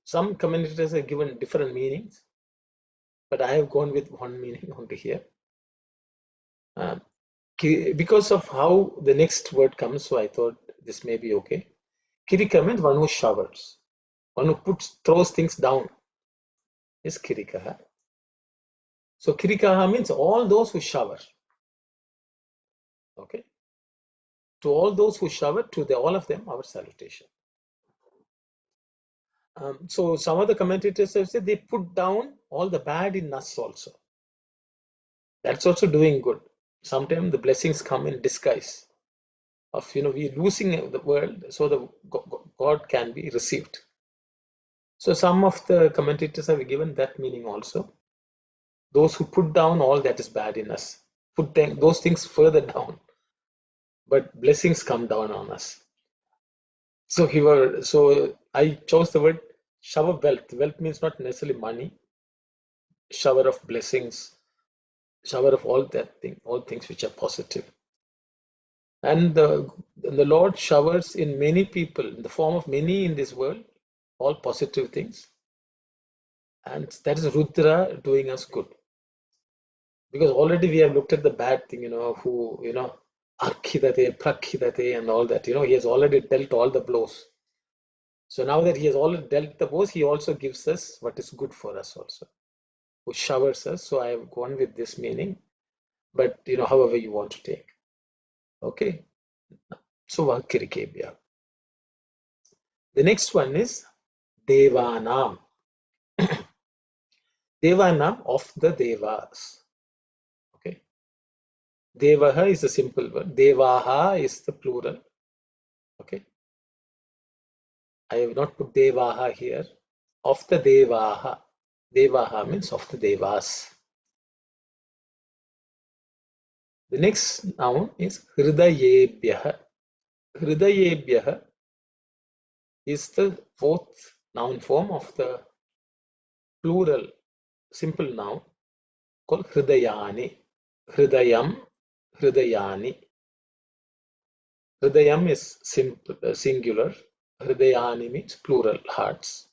some commentators have given different meanings, but I have gone with one meaning only here. Because of how the next word comes, so I thought this may be okay. Kirika means one who showers, one who throws things down is Kirikaha. So Kirikaha means all those who shower. Okay. To all those who shower, all of them, our salutation. So some of the commentators have said they put down all the bad in us also. That's also doing good. Sometimes the blessings come in disguise of, we losing the world so the God can be received. So some of the commentators have given that meaning also. Those who put down all that is bad in us, put those things further down, but blessings come down on us. So I chose the word shower wealth. Wealth means not necessarily money, shower of blessings, shower of all things which are positive. And the Lord showers in many people, in the form of many in this world, all positive things. And that is Rudra doing us good. Because already we have looked at the bad thing, who, Arkhidate, Prakhidate, and all that. He has already dealt all the blows. So now that he has already dealt the blows, he also gives us what is good for us also, who showers us. So I have gone with this meaning, but however you want to take. Okay. So Vakirikebhya. The next one is Devanam. Devanam of the Devas. Okay. Devaha is a simple word. Devaha is the plural. Okay. I have not put Devaha here. Of the Devaha. Devaha means of the Devas. The next noun is Hridayebhyaha. Hridayebhyaha is the fourth noun form of the plural simple noun called Hridayani. Hridayam, Hridayani. Hridayam is singular. Hridayani means plural, hearts.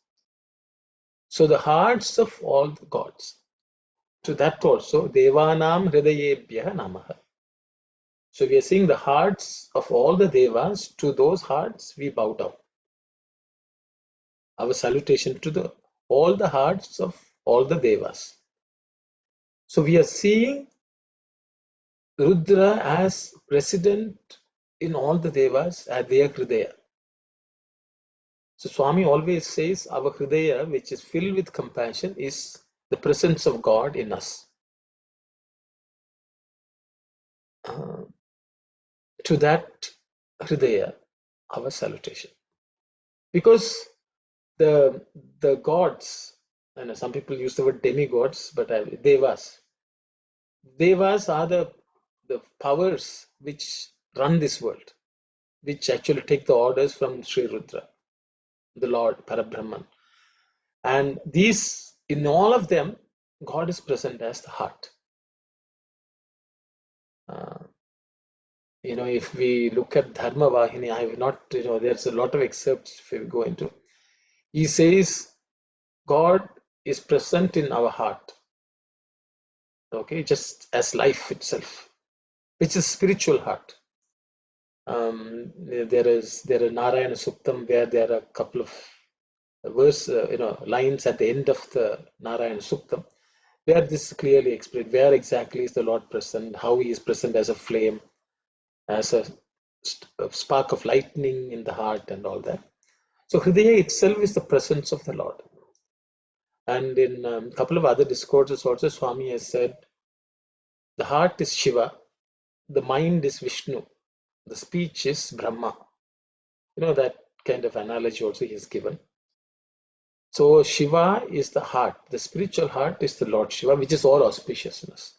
So the hearts of all the gods. To that also, Devanam Hridayebhyaha Namaha. So we are seeing the hearts of all the Devas. To those hearts we bow down. Our salutation to all the hearts of all the Devas. So we are seeing Rudra as president in all the Devas at their Hridaya. So Swami always says our Hridaya, which is filled with compassion, is the presence of God in us. To that Hridaya, our salutation. Because the gods, and some people use the word demigods, but Devas. Devas are the powers which run this world, which actually take the orders from Sri Rudra, the Lord, Parabrahman. And these, in all of them, God is present as the heart. If we look at Dharma Vahini, I have not, there's a lot of excerpts if we go into. He says, God is present in our heart, okay, just as life itself, which is spiritual heart. There are Narayana Suktam where there are a couple of lines at the end of the Narayana Suktam where this is clearly explained. Where exactly is the Lord present? How he is present as a flame, as a spark of lightning in the heart, and all that. So Hridaya itself is the presence of the Lord. And in a couple of other discourses also, Swami has said, the heart is Shiva, the mind is Vishnu, the speech is Brahma. That kind of analogy also he has given. So Shiva is the heart, the spiritual heart is the Lord Shiva, which is all auspiciousness.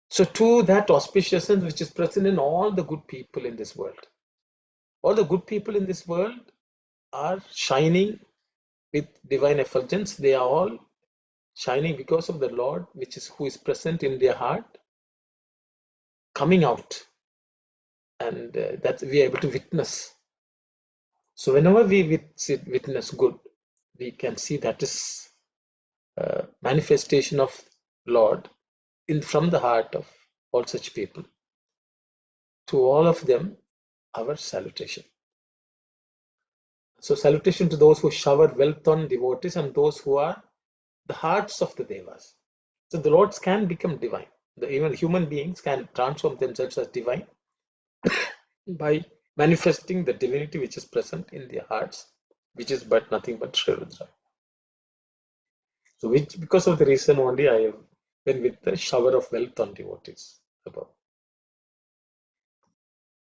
So to that auspiciousness which is present in all the good people in this world. All the good people in this world are shining with divine effulgence. They are all shining because of the Lord, who is present in their heart, coming out, and that we are able to witness. So whenever we witness good, we can see that is manifestation of Lord from the heart of all such people. To all of them, our salutation. So salutation to those who shower wealth on devotees and those who are the hearts of the Devas. So the Lords can become divine. Even human beings can transform themselves as divine by manifesting the divinity which is present in their hearts. which is but nothing but Sri Rudra. So which because of the reason only I have been with the shower of wealth on devotees above.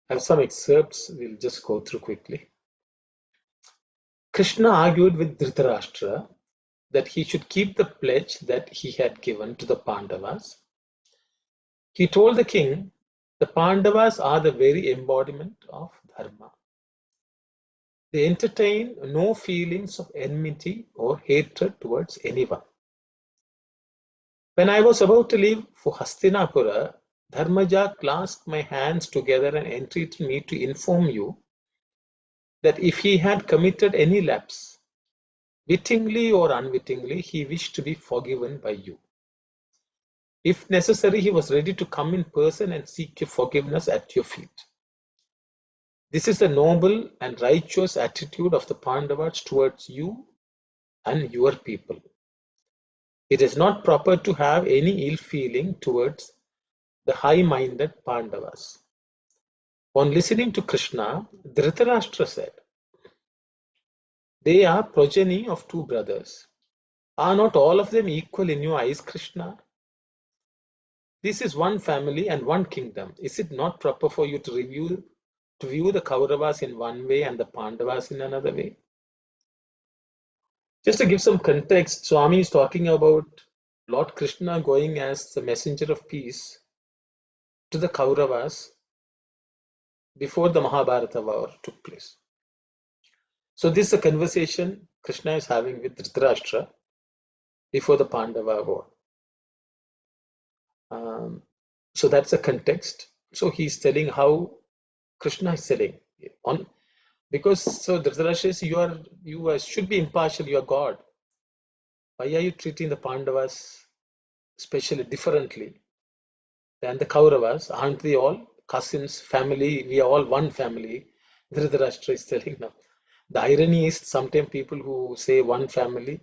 I have some excerpts we'll just go through quickly. Krishna argued with Dhritarashtra that he should keep the pledge that he had given to the Pandavas. He told the king, the Pandavas are the very embodiment of Dharma. They entertain no feelings of enmity or hatred towards anyone. When I was about to leave for Hastinapura, Dharmaja clasped my hands together and entreated me to inform you that if he had committed any lapse, wittingly or unwittingly, he wished to be forgiven by you. If necessary, he was ready to come in person and seek your forgiveness at your feet. This is the noble and righteous attitude of the Pandavas towards you and your people. It is not proper to have any ill feeling towards the high-minded Pandavas. On listening to Krishna, Dhritarashtra said, they are progeny of two brothers. Are not all of them equal in your eyes, Krishna? This is one family and one kingdom. Is it not proper for you to view the Kauravas in one way and the Pandavas in another way? Just to give some context, Swami is talking about Lord Krishna going as the messenger of peace to the Kauravas before the Mahabharata war took place. So this is a conversation Krishna is having with Dhritarashtra before the Pandava war. So that's the context. So he's telling how Krishna is telling on because so Dhritarashtra says you should be impartial. You are God. Why are you treating the Pandavas especially differently than the Kauravas? Aren't they all cousins, family? We are all one family. Dhritarashtra is telling them. The irony is sometimes people who say one family,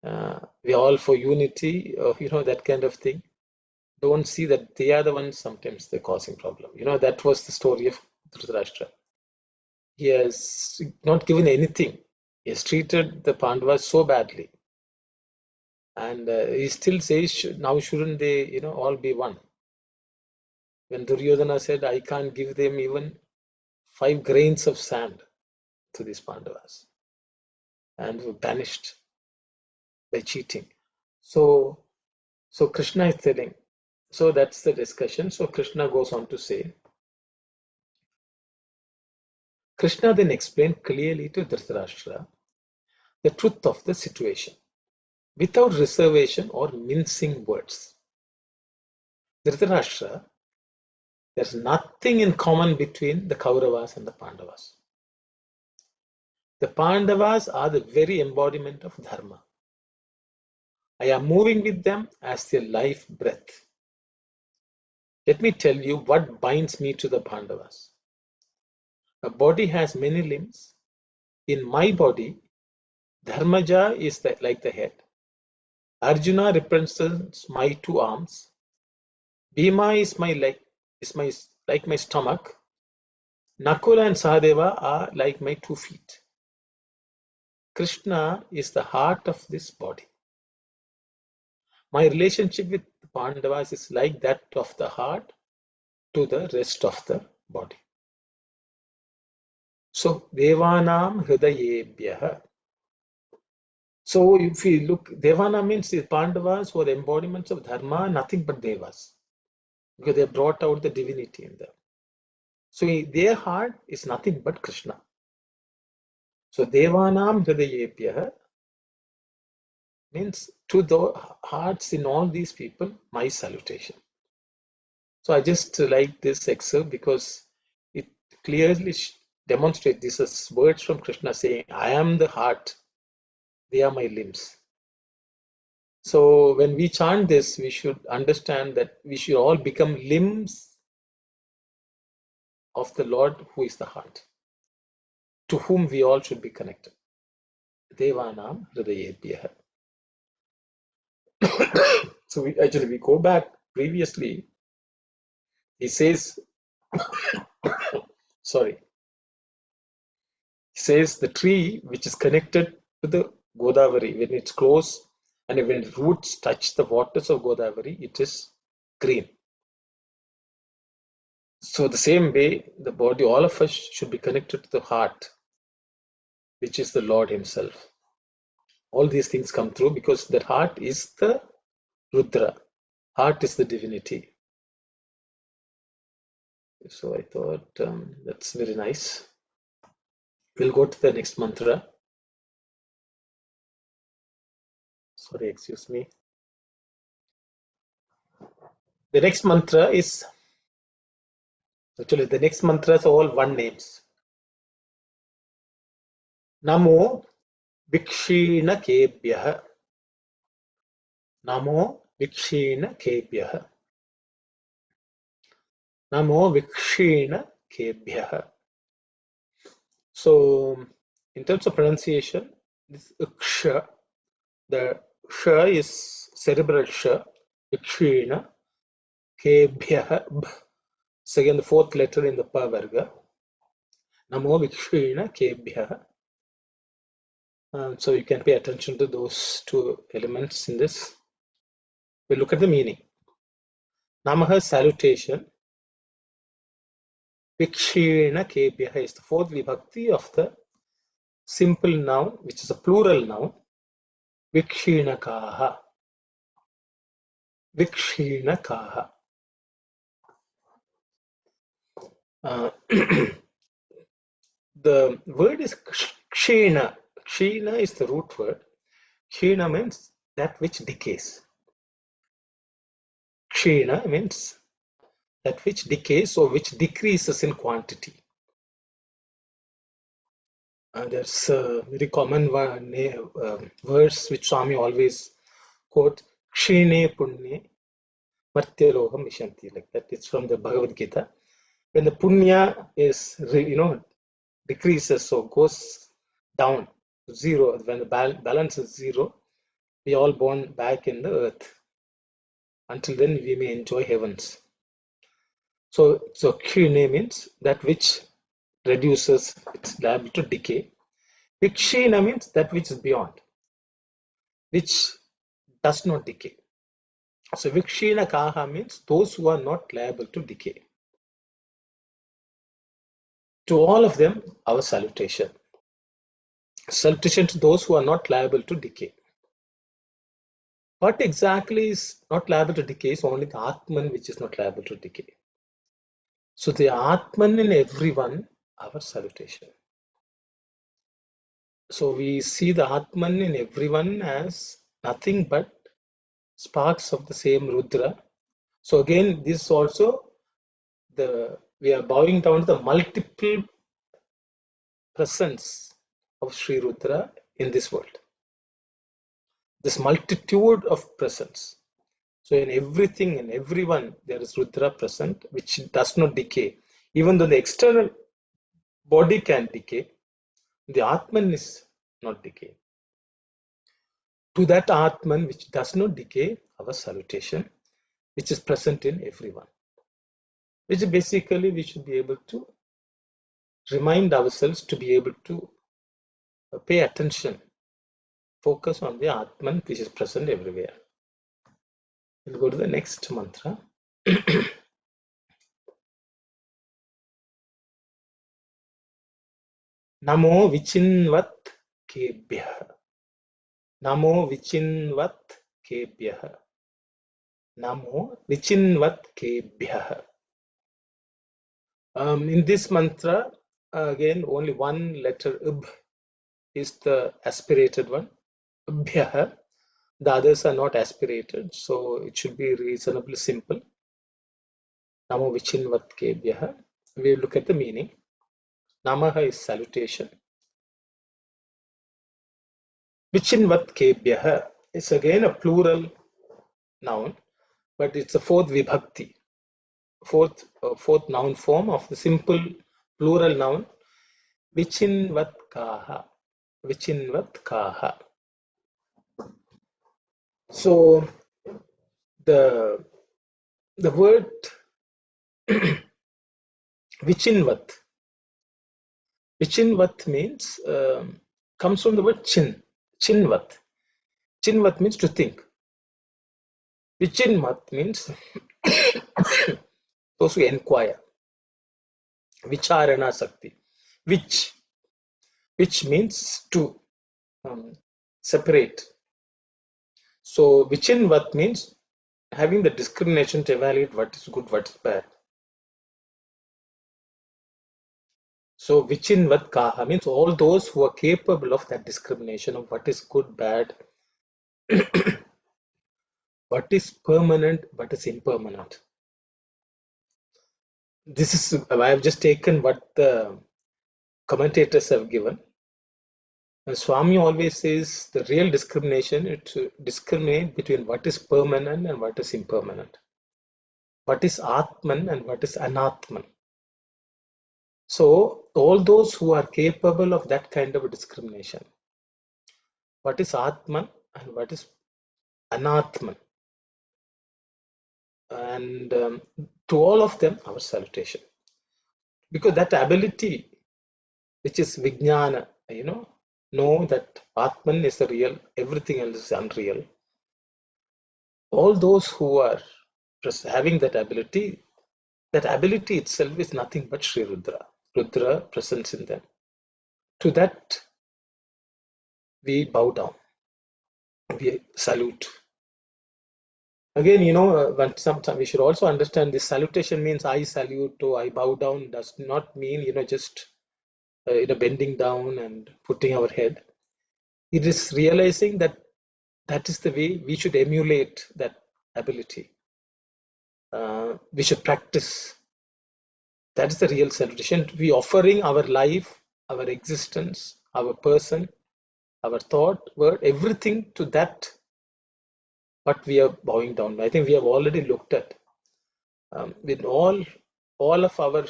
we are all for unity, that kind of thing. Don't see that they are the ones sometimes they're causing problem. That was the story of Dhritarashtra. He has not given anything. He has treated the Pandavas so badly. And he still says, now shouldn't they, all be one? When Duryodhana said, I can't give them even 5 grains of sand to these Pandavas. And were banished by cheating. So Krishna is telling. So that's the discussion. So Krishna goes on to say, Krishna then explained clearly to Dhritarashtra the truth of the situation without reservation or mincing words. Dhritarashtra, there's nothing in common between the Kauravas and the Pandavas. The Pandavas are the very embodiment of Dharma. I am moving with them as their life breath. Let me tell you what binds me to the Pandavas. A body has many limbs. In my body, Dharmaja is like the head. Arjuna represents my 2 arms. Bhima is like my stomach. Nakula and Sahadeva are like my 2 feet. Krishna is the heart of this body. My relationship with Pandavas is like that of the heart to the rest of the body. So, Devanam Hridayebhyah. So, if we look, Devana means the Pandavas who are the embodiments of Dharma, nothing but Devas. Because they brought out the divinity in them. So, their heart is nothing but Krishna. So, Devanam Hridayebhyah means to the hearts in all these people, my salutation. So I just like this excerpt because it clearly demonstrates this as words from Krishna saying, I am the heart, they are my limbs. So when we chant this, we should understand that we should all become limbs of the Lord who is the heart, to whom we all should be connected. Devanam Hridayebhyah. So we go back previously. He says, sorry. He says the tree which is connected to the Godavari, when it's close and when roots touch the waters of Godavari, it is green. So the same way, the body, all of us should be connected to the heart, which is the Lord Himself. All these things come through because the heart is the Rudra. Heart is the divinity. So I thought that's very nice. We'll go to the next mantra. Sorry, excuse me. The next mantra is, actually the next mantra is all one names. Namo Vikshina Kebhyah. Namo Vikshina Kebhyah. Namo Vikshina Kebhyah. So, in terms of pronunciation, this Ksha, the Ksha is cerebral Ksha, Vikshina Kebhyah. So again, the fourth letter in the Pa Varga. Namo Vikshina Kebhyah. So you can pay attention to those two elements in this. We'll look at the meaning. Namaha salutation. Vikshina Kebhyah is the fourth vibhakti of the simple noun, which is a plural noun. Vikshinakaha. Vikshinakaha. The word is kshina. Kshina is the root word. Kshina means that which decays. Kshina means that which decays or which decreases in quantity. There's a very common verse which Swami always quote, Kshine Punye Martyaloham Vishanti, like that. It's from the Bhagavad Gita. When the punya is, decreases, so goes down to zero, when the balance is zero, we all born back in the earth. Until then, we may enjoy heavens. So Kshine means that which reduces, it's liable to decay. Vikshina means that which is beyond, which does not decay. So Vikshina Kaha means those who are not liable to decay. To all of them, our salutation. Salutation to those who are not liable to decay. What exactly is not liable to decay is only the Atman which is not liable to decay. So the Atman in everyone, our salutation. So we see the Atman in everyone as nothing but sparks of the same Rudra. So again, this also, we are bowing down to the multiple presence of Sri Rudra in this world. This multitude of presence. So in everything and everyone, there is Rudra present, which does not decay. Even though the external body can decay, the Atman is not decay. To that Atman which does not decay, our salutation, which is present in everyone. Which basically we should be able to remind ourselves to be able to pay attention, focus on the Atman which is present everywhere. We'll go to the next mantra. Namo Vichinvat Kebhyah. Namo Vichinvat Kebhyah. Namo Vichinvat Kebhyah. In this mantra, again, only one letter Ub is the aspirated one. Bhyah. The others are not aspirated, so it should be reasonably simple. Namo Vichinvat Kebhyah. We look at the meaning. Namaha is salutation. Vichinvat Kebhyah is again a plural noun, but it's a fourth vibhakti, fourth noun form of the simple plural noun. Vichinvat Kaha. Vichinvat Kaha. So the word Vichinvat Vichinvat means comes from the word chin. Chinvat. Chinvat means to think. Vichinvat means those who inquire. Vicharana Sakti. Which means to separate. So Vichinvat means having the discrimination to evaluate what is good, what is bad. So Vichinvat Kaha means all those who are capable of that discrimination of what is good, bad, what is permanent, what is impermanent. This is, I have just taken what the commentators have given. And Swami always says the real discrimination is to discriminate between what is permanent and what is impermanent. What is Atman and what is Anatman. So all those who are capable of that kind of a discrimination, what is Atman and what is Anatman, and to all of them our salutation, because that ability which is Vijnana, know that Atman is the real, everything else is unreal. All those who are having that ability itself is nothing but Sri Rudra. Rudra presents in them. To that we bow down, we salute. Again, when sometimes we should also understand this salutation means I salute or I bow down does not mean, just bending down and putting our head. It is realizing that that is the way we should emulate that ability. We should practice. That is the real salutation. We offering our life, our existence, our person, our thought, word, everything to that what we are bowing down. I think we have already looked at with all of our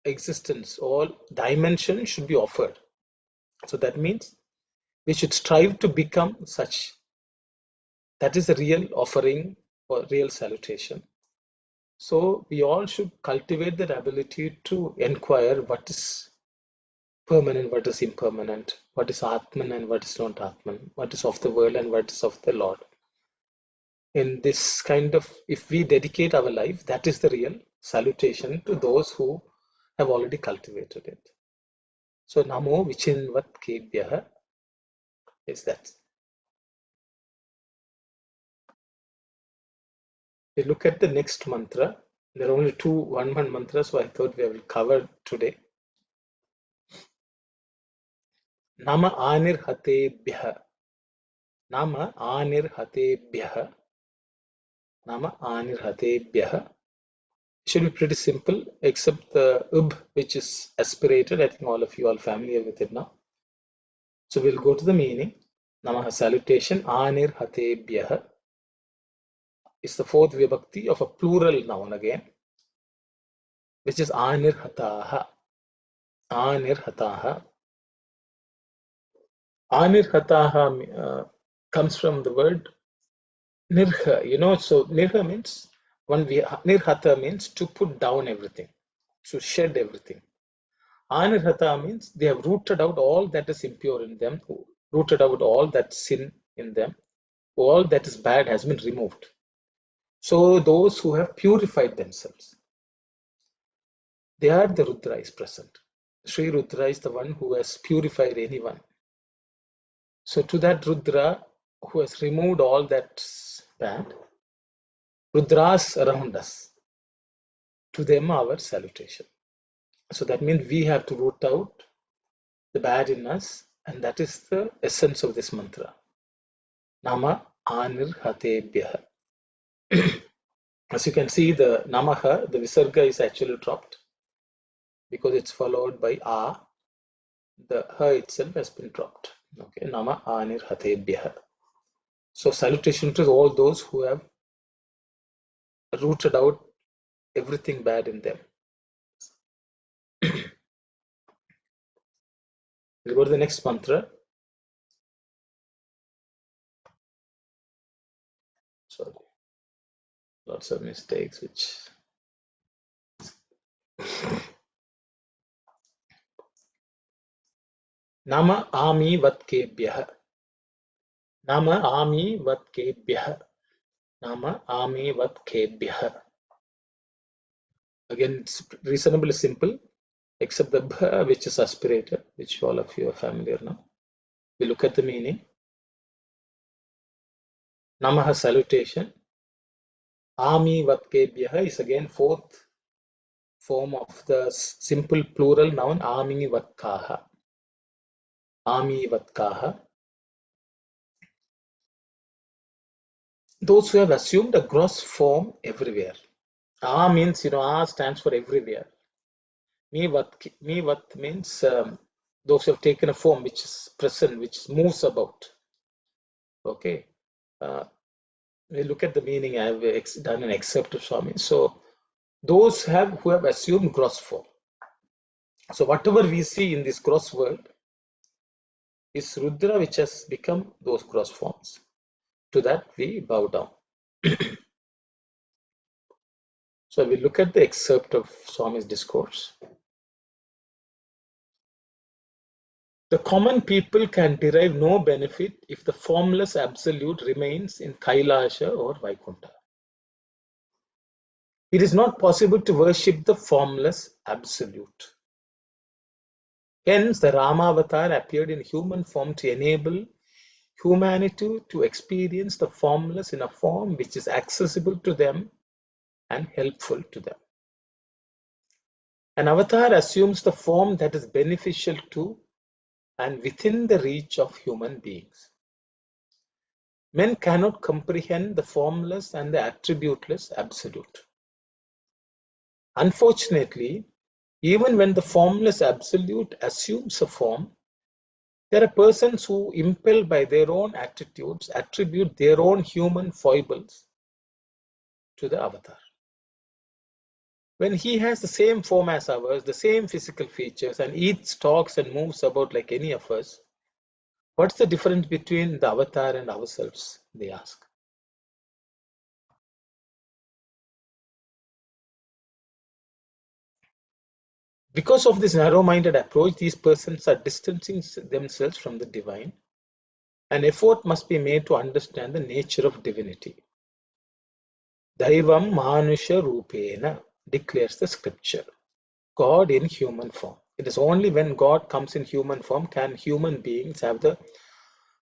existence, all dimensions should be offered. So that means we should strive to become such. That is a real offering or real salutation. So we all should cultivate that ability to inquire what is permanent, what is impermanent, what is Atman and what is not Atman, what is of the world and what is of the Lord. In this kind of, if we dedicate our life, that is the real salutation to those who have already cultivated it. So Namo Vichinvat Kebhyaha is that. We look at the next mantra. There are only two one mantras, so I thought we will cover today. Nama Anirhatebhyaha. Nama Anirhatebhyaha. Nama Anirhatebhyaha. Should be pretty simple, except the which is aspirated. I think all of you are familiar with it now. So we'll go to the meaning. Namaha salutation. Anirhatebhyaha is the fourth vibhakti of a plural noun again, which is Anirhataha. Anirhataha. Anirhataha comes from the word nirha. So nirha means nirhata means to put down everything, to shed everything. Anirhata means they have rooted out all that is impure in them, rooted out all that sin in them, all that is bad has been removed. So those who have purified themselves, they are the Rudra is present. Sri Rudra is the one who has purified anyone. So to that Rudra who has removed all that's bad, Rudras around us, to them our salutation. So that means we have to root out the bad in us, and that is the essence of this mantra. Nama Anirhatebhyaha. As you can see, the Namaha, the Visarga is actually dropped because it's followed by A. The Ha itself has been dropped. Okay, Nama Anirhatebhyaha. So salutation to all those who have rooted out everything bad in them. We'll go to the next mantra. Sorry, lots of mistakes which Nama ami vatkebhyah. Nama ami vatkebhyah. Nama ami vatkebhyah. Again, it's reasonably simple, except the bha, which is aspirated, which all of you are familiar now. We look at the meaning. Namaha salutation. Ami vatkebhyah is again fourth form of the simple plural noun ami vatkaha. Ami vatkaha. Those who have assumed a gross form everywhere. A means, A stands for everywhere. Me vat means those who have taken a form which is present, which moves about. Okay. We look at the meaning. I have done an excerpt of Swami. So those who have assumed gross form. So whatever we see in this gross world is Rudra, which has become those gross forms. To that we bow down. So we look at the excerpt of Swami's discourse. The common people can derive no benefit if the formless absolute remains in Kailasha or Vaikuntha. It is not possible to worship the formless absolute. Hence, the Ramavatar appeared in human form to enable humanity to experience the formless in a form which is accessible to them and helpful to them. An avatar assumes the form that is beneficial to and within the reach of human beings. Men cannot comprehend the formless and the attributeless absolute. Unfortunately, even when the formless absolute assumes a form, there are persons who, impelled by their own attitudes, attribute their own human foibles to the avatar. When he has the same form as ours, the same physical features, and eats, talks, and moves about like any of us, what's the difference between the avatar and ourselves? They ask. Because of this narrow-minded approach, these persons are distancing themselves from the divine. An effort must be made to understand the nature of divinity. Daivam Manusha Rupena declares the scripture. God in human form. It is only when God comes in human form can human beings have the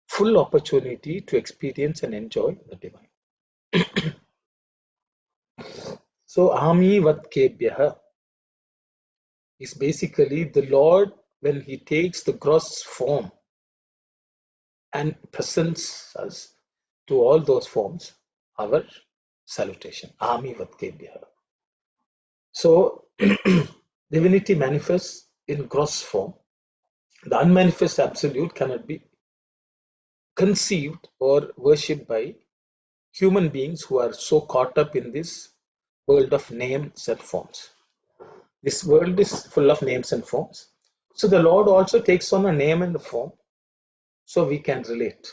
full opportunity to experience and enjoy the divine. So Ami Vatkebhyah is basically the Lord when he takes the gross form and presents us to all those forms, our salutation. Ami Vatkebhyah. So divinity manifests in gross form. The unmanifest absolute cannot be conceived or worshipped by human beings who are so caught up in this world of names and forms. This world is full of names and forms. So the Lord also takes on a name and a form so we can relate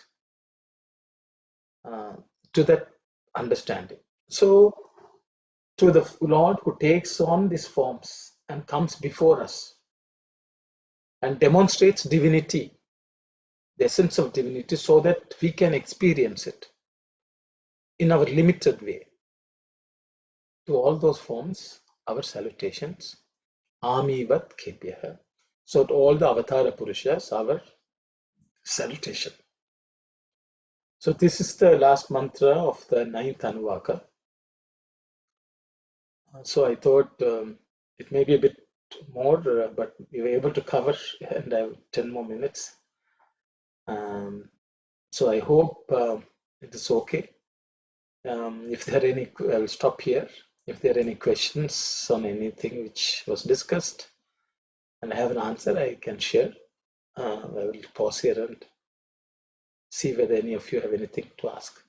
to that understanding. So to the Lord who takes on these forms and comes before us and demonstrates divinity, the essence of divinity, so that we can experience it in our limited way. To all those forms, our salutations. Amivat Kebhyah. So to all the Avatara Purushas, our salutation. So this is the last mantra of the 9th Anuvaka. So I thought it may be a bit more, but we were able to cover, and I have 10 more minutes. So I hope it is okay. If there are any, I will stop here. If there are any questions on anything which was discussed and I have an answer, I can share. I will pause here and see whether any of you have anything to ask.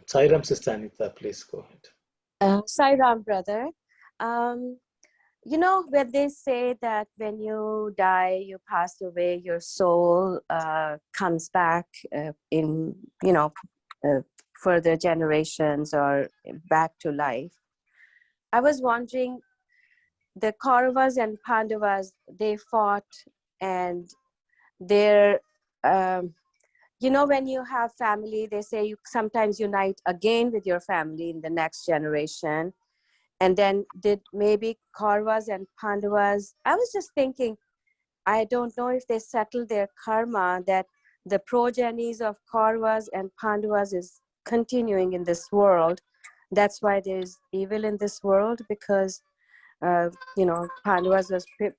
Sairam Sister Anita, please go ahead. Sai Ram, brother. When they say that when you die, you pass away, your soul comes back in, further generations or back to life. I was wondering, the Kauravas and Pandavas, they fought, and they're, you know, when you have family, they say you sometimes unite again with your family in the next generation. And then did maybe Kauravas and Pandavas, I was just thinking, I don't know if they settled their karma, that the progenies of Kauravas and Pandavas is continuing in this world. That's why there's evil in this world, because you know, Pandavas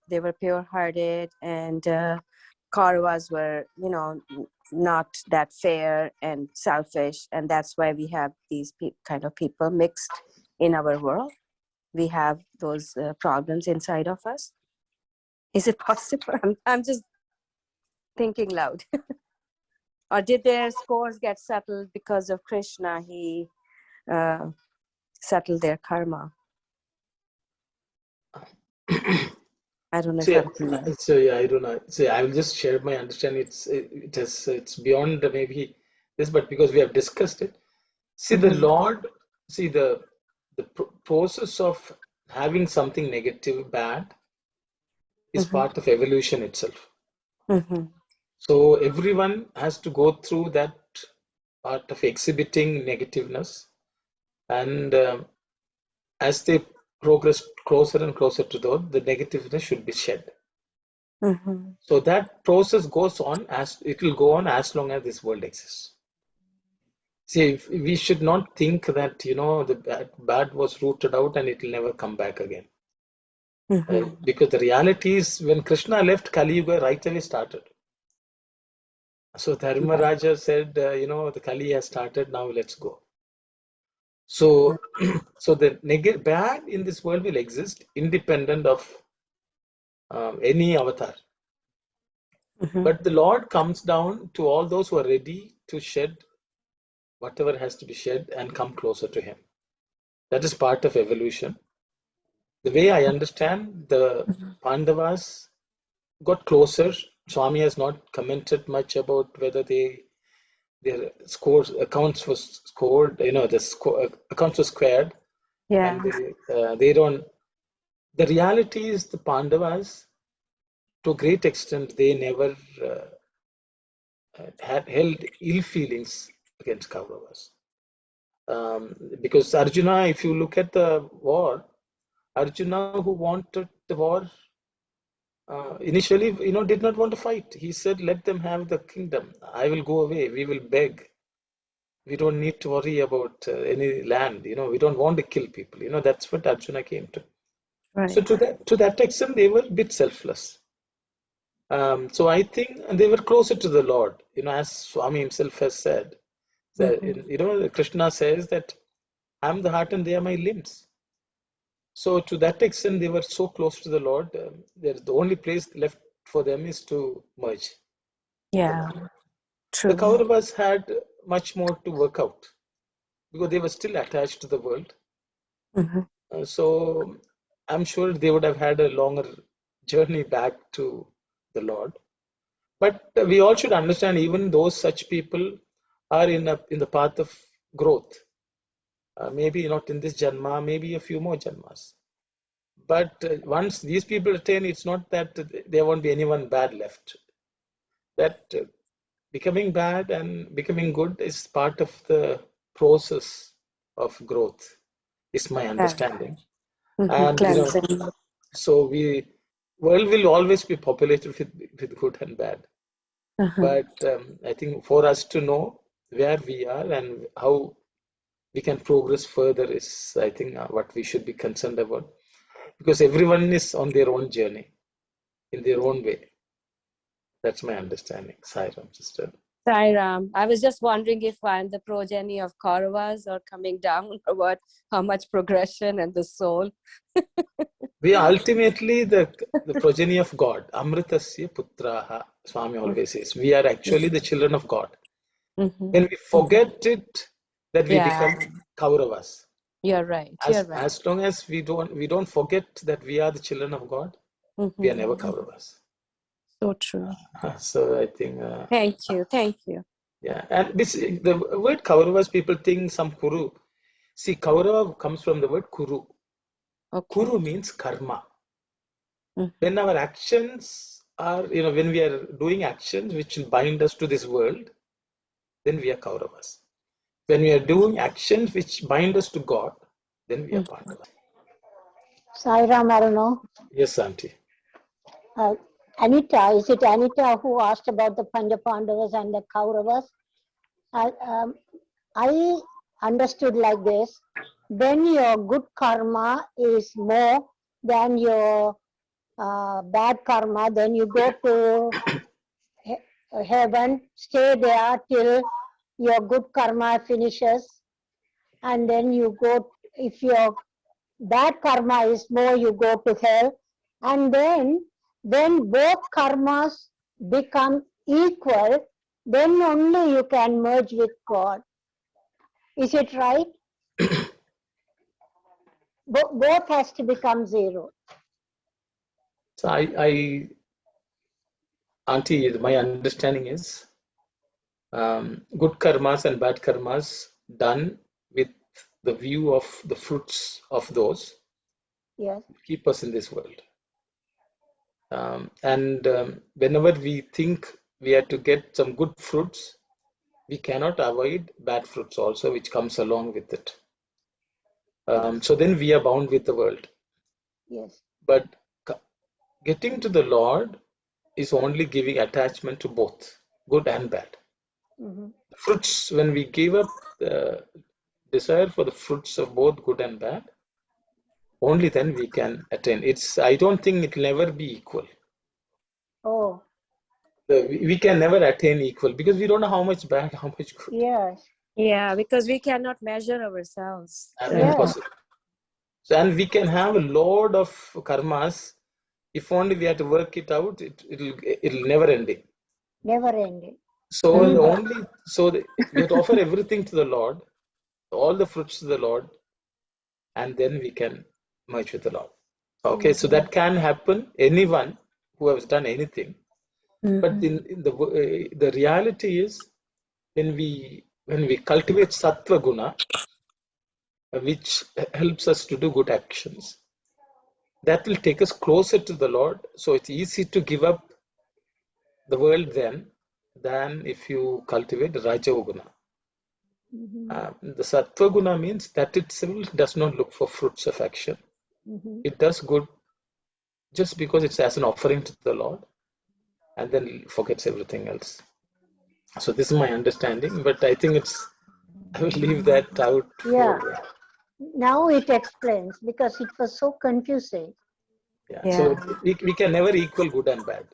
they were pure-hearted, and Kauravas were, you know, not that fair and selfish, and that's why we have these kind of people mixed in our world. We have those problems inside of us. Is it possible? I'm just thinking loud. Or did their scores get settled because of Krishna? He uh, settled their karma. I don't know if See, I'm clear. so yeah, I don't know. See, I will just share my understanding. It's beyond maybe this, but because we have discussed it. See, the Mm-hmm. Lord, see the process of having something negative, bad, is Mm-hmm. part of evolution itself. Mm-hmm. So everyone has to go through that part of exhibiting negativeness, and as they progress closer and closer to the negativeness should be shed. Mm-hmm. So that process goes on, as it will go on as long as this world exists. See, we should not think that, you know, the bad was rooted out and it will never come back again. Mm-hmm. Because the reality is, when Krishna left, Kali Yuga right away started. So Dharmaraja said, you know, the Kali has started, now let's go. So, so the bad in this world will exist independent of any avatar. Mm-hmm. But the Lord comes down to all those who are ready to shed whatever has to be shed and come closer to Him. That is part of evolution. The way I understand, the Pandavas got closer. Swami has not commented much about whether their scores accounts was scored. You know, the accounts were squared, Yeah. and they don't. The reality is, the Pandavas, to a great extent, they never had held ill feelings against Kauravas. Because Arjuna, if you look at the war, Arjuna, who wanted the war, initially, you know, did not want to fight. He said, "Let them have the kingdom. I will go away. We will beg. We don't need to worry about any land. You know, we don't want to kill people." You know, that's what Arjuna came to. So Right. to that extent, they were a bit selfless. So I think, and they were closer to the Lord. You know, as Swami himself has said, that, Mm-hmm. you know, Krishna says that I'm the heart and they are my limbs. So to that extent, they were so close to the Lord. The only place left for them is to merge with the Yeah. Lord. The True. Kauravas had much more to work out because they were still attached to the world. Mm-hmm. So I'm sure they would have had a longer journey back to the Lord. But we all should understand, even those such people are in the path of growth. Maybe not in this Janma, maybe a few more Janmas. But once these people attain, it's not that there won't be anyone bad left. That becoming bad and becoming good is part of the process of growth, is my Yeah. understanding. Mm-hmm. And you know, Cleansing. so world will always be populated with good and bad. Uh-huh. But I think for us to know where we are and how we can progress further is, I think, what we should be concerned about, because everyone is on their own journey in their own way. That's my understanding. Sairam, sister. Sai Ram. I was just wondering if I'm the progeny of Kauravas or coming down, or what, how much progression and the soul. We are ultimately the progeny of God. Amritasya putraha, Swami always says. We are actually the children of God. Mm-hmm. When we Mm-hmm. forget it, that we Yeah, become Kauravas. you're right. You're As right. as long as we don't forget that we are the children of God, we are Mm-hmm. never Kauravas. So true. So I think, Thank you. Thank you. yeah. And the word Kauravas, people think some Kuru. See, Kaurava comes from the word Kuru. Okay. Kuru means karma. When our actions are, when we are doing actions which will bind us to this world, then we are Kauravas. When we are doing actions which bind us to God, then we are Pandavas. Sai Ram, I don't know. Yes, Auntie. Anita, is it Anita who asked about the Pandavas and the Kauravas? I understood like this: when your good karma is more than your bad karma, then you go to heaven, stay there till your good karma finishes, and then you go, if your bad karma is more, you go to hell. And then when both karmas become equal, then only you can merge with God. Is it right? Both has to become zero. So Auntie, my understanding is good karmas and bad karmas done with the view of the fruits of those Yes. keep us in this world. And whenever we think we have to get some good fruits, we cannot avoid bad fruits also, which comes along with it. So then we are bound with the world. Yes. But getting to the Lord is only giving attachment to both, good and bad. Mm-hmm. Fruits, when we give up the desire for the fruits of both good and bad, only then we can attain. I don't think it will never be equal. Oh. We can never attain equal because we don't know how much bad, how much good. Yes. Yeah, because we cannot measure ourselves. Impossible. So, and we can have a load of karmas. If only we have to work it out, it'll never ending. Never ending. So we have to offer everything to the Lord, all the fruits to the Lord, and then we can merge with the Lord. Okay, so that can happen. Anyone who has done anything, but in the reality is when we cultivate sattva guna, which helps us to do good actions, that will take us closer to the Lord. So it's easy to give up the world then than if you cultivate Rajoguna. The Sattva Guna means that itself does not look for fruits of action. It does good just because it's as an offering to the Lord and then forgets everything else. So this is my understanding, but I think I will leave that out. Yeah. Now it explains because it was so confusing. Yeah. So we can never equal good and bad.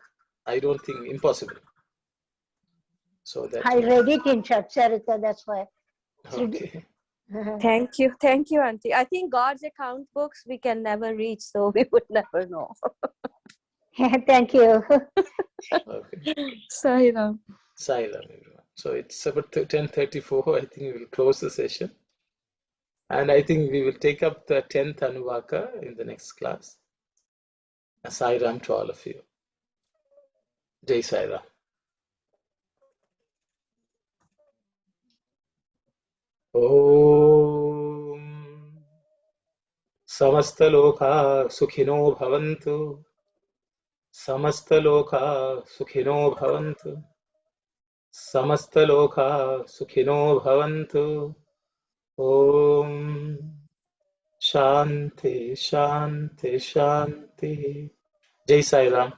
I don't think impossible. So that I read it in Chatsarita, that's why. Okay. Thank you, Auntie. I think God's account books we can never reach, so we would never know. Thank you. Okay. Sairam. Everyone. So it's about 10:34. I think we will close the session. And I think we will take up the 10th Anuvaka in the next class. Sairam to all of you. Jai Sairam. Om Samastaloka Sukhino Bhavantu. Samastaloka Sukhino Bhavantu. Samastaloka Sukhino Bhavantu. Om Shanti, Shanti, Shanti. Jai Sai Ram.